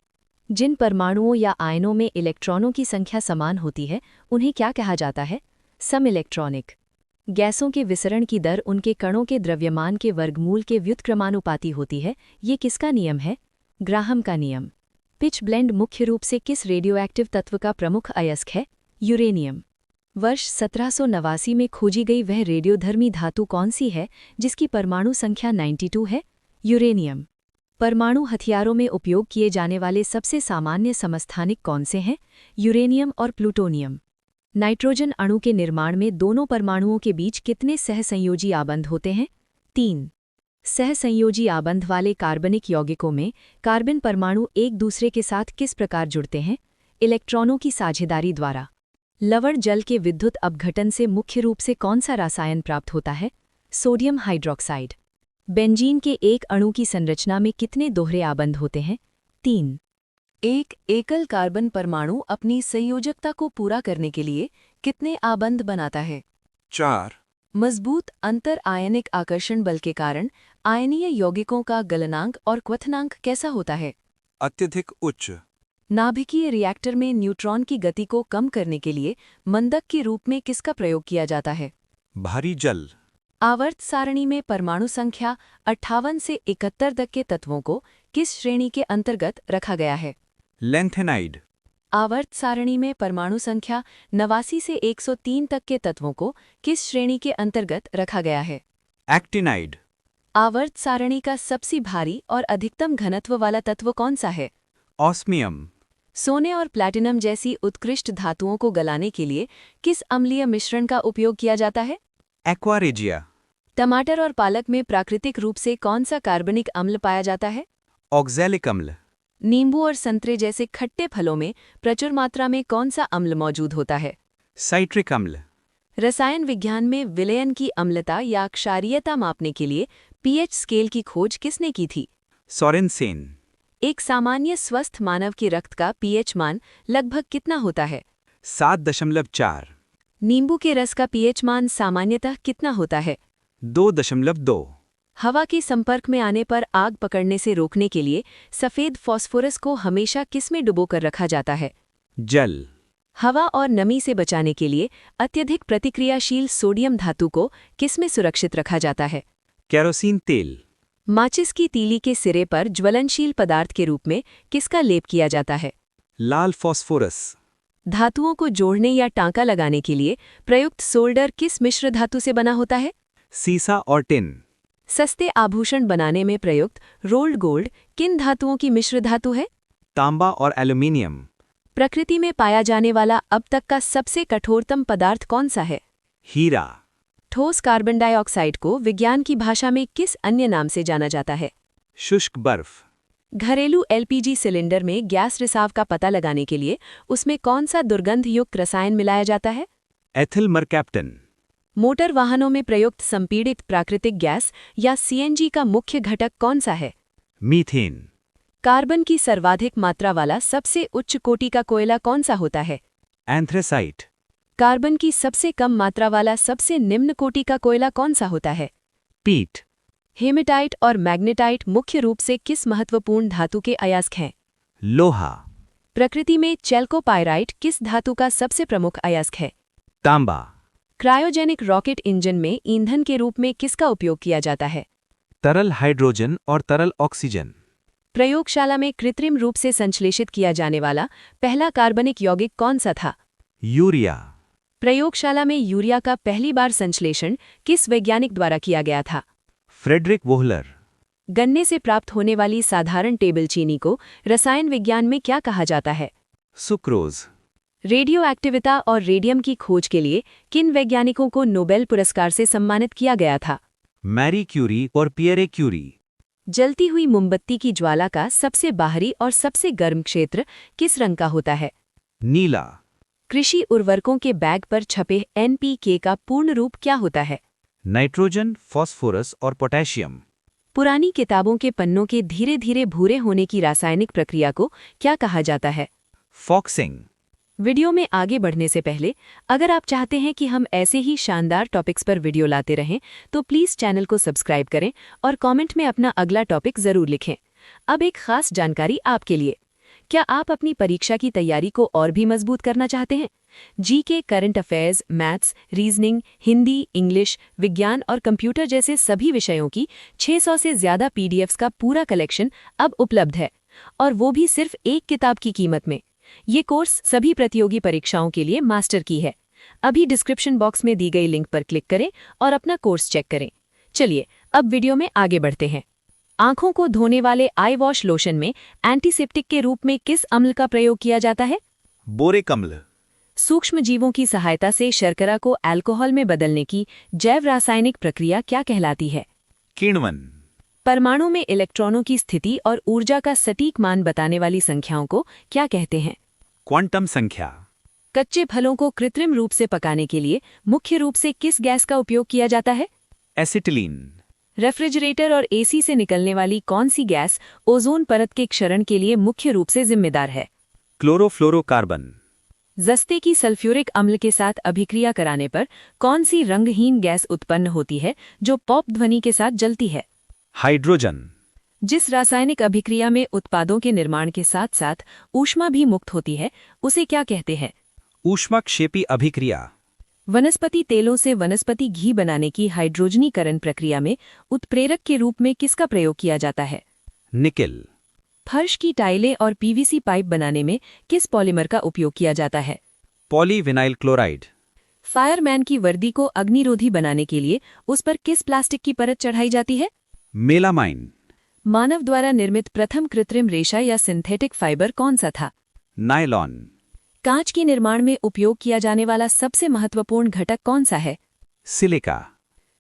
जिन परमाणुओं या आयनों में इलेक्ट्रॉनों की संख्या समान होती है, उन्हें क्या कहा जाता है? समइलेक्ट्रॉनिक। गैसों के विसरण की दर उनके कणों के द्रव्यमान के वर्गमूल के व्युत्क्रमानुपाती होती है, ये किसका नियम है? ग्राहम का नियम। पिच ब्लेंड मुख्य रूप से किस रेडियोएक्टिव तत्व का प्रमुख अयस्क है? यूरेनियम। वर्ष 1789 में खोजी गई वह रेडियोधर्मी धातु कौन सी है जिसकी परमाणु संख्या 92 है? यूरेनियम। परमाणु हथियारों में उपयोग किए जाने वाले सबसे सामान्य समस्थानिक कौन से हैं? यूरेनियम और प्लूटोनियम। नाइट्रोजन अणु के निर्माण में दोनों परमाणुओं के बीच कितने सहसंयोजी आबंध होते हैं? 3। सहसंयोजी आबंध वाले कार्बनिक यौगिकों में कार्बन परमाणु एक दूसरे के साथ किस प्रकार जुड़ते हैं? इलेक्ट्रॉनों की साझेदारी द्वारा। लवण जल के विद्युत अपघटन से मुख्य रूप से कौन सा रसायन प्राप्त होता है? Sodium hydroxide. बेंजीन के एक अणु की संरचना में कितने दोहरे आबंध होते हैं? 3। एक एकल कार्बन परमाणु अपनी संयोजकता को पूरा करने के लिए कितने आबंध बनाता है? 4। मजबूत अंतर आयनिक आकर्षण बल के कारण आयनीय यौगिकों का गलनांक और क्वथनांक कैसा होता है? अत्यधिक उच्च। नाभिकीय रिएक्टर में न्यूट्रॉन की गति को कम करने के लिए मंदक के रूप में किसका प्रयोग किया जाता है? भारी जल। आवर्त सारणी में परमाणु संख्या 58 से 71 तक के तत्वों को किस श्रेणी के अंतर्गत रखा गया है? लेंथेनाइड। आवर्त सारणी में परमाणु संख्या 89 से 103 तक के तत्वों को किस श्रेणी के अंतर्गत रखा गया है? एक्टिनाइड। आवर्त सारणी का सबसे भारी और अधिकतम घनत्व वाला तत्व कौन सा है? ऑस्मियम। सोने और प्लैटिनम जैसी उत्कृष्ट धातुओं को गलाने के लिए किस अम्लीय मिश्रण का उपयोग किया जाता है? एक्वारेजिया। टमाटर और पालक में प्राकृतिक रूप से कौन सा कार्बनिक अम्ल पाया जाता है? ऑक्सैलिक अम्ल। नींबू और संतरे जैसे खट्टे फलों में प्रचुर मात्रा में कौन सा अम्ल मौजूद होता है? साइट्रिक अम्ल। रसायन विज्ञान में विलयन की अम्लता या क्षारीयता मापने के लिए पीएच स्केल की खोज किसने की थी? सोरेनसेन। एक सामान्य स्वस्थ मानव के रक्त का पीएच मान लगभग कितना होता है? 7.4। नींबू के रस का पीएच मान सामान्यतः कितना होता है? 2.2। हवा के संपर्क में आने पर आग पकड़ने से रोकने के लिए सफेद फास्फोरस को हमेशा किसमें डुबोकर रखा जाता है? जल। हवा और नमी से बचाने के लिए अत्यधिक प्रतिक्रियाशील सोडियम धातु को किसमें सुरक्षित रखा जाता है? केरोसिन तेल। माचिस की तीली के सिरे पर ज्वलनशील पदार्थ के रूप में किसका लेप किया जाता है? लाल फास्फोरस। धातुओं को जोड़ने या टांका लगाने के लिए प्रयुक्त सोल्डर किस मिश्र धातु से बना होता है? सीसा और टिन। सस्ते आभूषण बनाने में प्रयुक्त रोल्ड गोल्ड किन धातुओं की मिश्र धातु है? तांबा और एल्यूमिनियम। प्रकृति में पाया जाने वाला अब तक का सबसे कठोरतम पदार्थ कौन सा है? हीरा। ठोस कार्बन डाइऑक्साइड को विज्ञान की भाषा में किस अन्य नाम से जाना जाता है? शुष्क बर्फ। घरेलू एलपीजी सिलेंडर में गैस रिसाव का पता लगाने के लिए उसमें कौन सा दुर्गंधयुक्त रसायन मिलाया जाता है? Ethyl mercaptan. मोटर वाहनों में प्रयुक्त संपीड़ित प्राकृतिक गैस या सीएनजी का मुख्य घटक कौन सा है? मीथेन। कार्बन की सर्वाधिक मात्रा वाला सबसे उच्च कोटि का कोयला कौन सा होता है? एंथ्रेसाइट। कार्बन की सबसे कम मात्रा वाला सबसे निम्न कोटि का कोयला कौन सा होता है? पीट। हेमेटाइट और मैग्नेटाइट मुख्य रूप से किस महत्वपूर्ण धातु के अयस्क हैं? लोहा। प्रकृति में चेल्कोपाइराइट किस धातु का सबसे प्रमुख अयस्क है? तांबा। क्रायोजेनिक रॉकेट इंजन में ईंधन के रूप में किसका उपयोग किया जाता है? तरल हाइड्रोजन और तरल ऑक्सीजन। प्रयोगशाला में कृत्रिम रूप से संश्लेषित किया जाने वाला पहला कार्बनिक यौगिक कौन सा था? यूरिया। प्रयोगशाला में यूरिया का पहली बार संश्लेषण किस वैज्ञानिक द्वारा किया गया था? Friedrich Wohler. गन्ने से प्राप्त होने वाली साधारण टेबल चीनी को रसायन विज्ञान में क्या कहा जाता है? सुक्रोज। रेडियो एक्टिविता और रेडियम की खोज के लिए किन वैज्ञानिकों को नोबेल पुरस्कार से सम्मानित किया गया था? मैरी क्यूरी और पियरे क्यूरी। जलती हुई मोमबत्ती की ज्वाला का सबसे बाहरी और सबसे गर्म क्षेत्र किस रंग का होता है? नीला। कृषि उर्वरकों के बैग पर छपे NPK का पूर्ण रूप क्या होता है? नाइट्रोजन, फॉस्फोरस और पोटेशियम। पुरानी किताबों के पन्नों के धीरे धीरे भूरे होने की रासायनिक प्रक्रिया को क्या कहा जाता है? फॉक्सिंग। वीडियो में आगे बढ़ने से पहले अगर आप चाहते हैं कि हम ऐसे ही शानदार टॉपिक्स पर वीडियो लाते रहें तो प्लीज़ चैनल को सब्सक्राइब करें और कमेंट में अपना अगला टॉपिक ज़रूर लिखें। अब एक खास जानकारी आपके लिए। क्या आप अपनी परीक्षा की तैयारी को और भी मजबूत करना चाहते हैं? GK, current affairs, maths, reasoning, Hindi, English, विज्ञान और कंप्यूटर जैसे सभी विषयों की 600 से ज़्यादा PDFs का पूरा कलेक्शन अब उपलब्ध है, और वो भी सिर्फ एक किताब की कीमत में। ये कोर्स सभी प्रतियोगी परीक्षाओं के लिए मास्टर की है। अभी डिस्क्रिप्शन बॉक्स में दी गई लिंक पर क्लिक करें और अपना कोर्स चेक करें। चलिए अब वीडियो में आगे बढ़ते हैं। आंखों को धोने वाले आई वॉश लोशन में एंटीसेप्टिक के रूप में किस अम्ल का प्रयोग किया जाता है? बोरेक अम्ल। सूक्ष्म जीवों की सहायता से शर्करा को अल्कोहल में बदलने की जैव रासायनिक प्रक्रिया क्या कहलाती है? किण्वन। परमाणु में इलेक्ट्रॉनों की स्थिति और ऊर्जा का सटीक मान बताने वाली संख्याओं को क्या कहते हैं? क्वांटम संख्या। कच्चे फलों को कृत्रिम रूप से पकाने के लिए मुख्य रूप से किस गैस का उपयोग किया जाता है? एसिटिलीन। रेफ्रिजरेटर और AC से निकलने वाली कौन सी गैस ओजोन परत के क्षरण के लिए मुख्य रूप से जिम्मेदार है? क्लोरोफ्लोरोकार्बन। जस्ते की सल्फ्यूरिक अम्ल के साथ अभिक्रिया कराने पर कौन सी रंगहीन गैस उत्पन्न होती है जो पॉप ध्वनि के साथ जलती है? हाइड्रोजन। जिस रासायनिक अभिक्रिया में उत्पादों के निर्माण के साथ साथ ऊष्मा भी मुक्त होती है उसे क्या कहते हैं? ऊष्माक्षेपी अभिक्रिया। वनस्पति तेलों से वनस्पति घी बनाने की हाइड्रोजनीकरण प्रक्रिया में उत्प्रेरक के रूप में किसका प्रयोग किया जाता है? निकेल। फर्श की टाइलें और PVC पाइप बनाने में किस पॉलीमर का उपयोग किया जाता है? Polyvinyl chloride. फायरमैन की वर्दी को अग्निरोधी बनाने के लिए उस पर किस प्लास्टिक की परत चढ़ाई जाती है? मेलामाइन। मानव द्वारा निर्मित प्रथम कृत्रिम रेशा या सिंथेटिक फाइबर कौन सा था? नायलॉन। कांच के निर्माण में उपयोग किया जाने वाला सबसे महत्वपूर्ण घटक कौन सा है? सिलिका।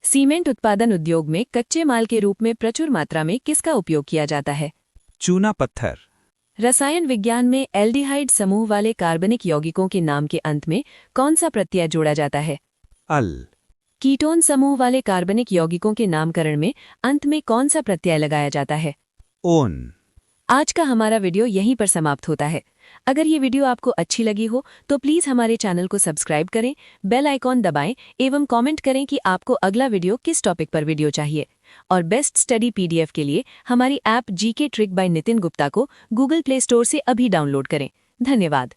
सीमेंट उत्पादन उद्योग में कच्चे माल के रूप में प्रचुर मात्रा में किसका उपयोग किया जाता है? चूना पत्थर। रसायन विज्ञान में एल्डिहाइड समूह वाले कार्बनिक यौगिकों के नाम के अंत में कौन सा प्रत्यय जोड़ा जाता है? अल। कीटोन समूह वाले कार्बनिक यौगिकों के नामकरण में अंत में कौन सा प्रत्यय लगाया जाता है? ओन। आज का हमारा वीडियो यहीं पर समाप्त होता है। अगर ये वीडियो आपको अच्छी लगी हो तो प्लीज़ हमारे चैनल को सब्सक्राइब करें, बेल आइकॉन दबाएं एवं कमेंट करें कि आपको अगला वीडियो किस टॉपिक पर वीडियो चाहिए। और बेस्ट स्टडी PDF के लिए हमारी app GK trick bye Nitin Gupta को गूगल प्ले स्टोर से अभी डाउनलोड करें। धन्यवाद।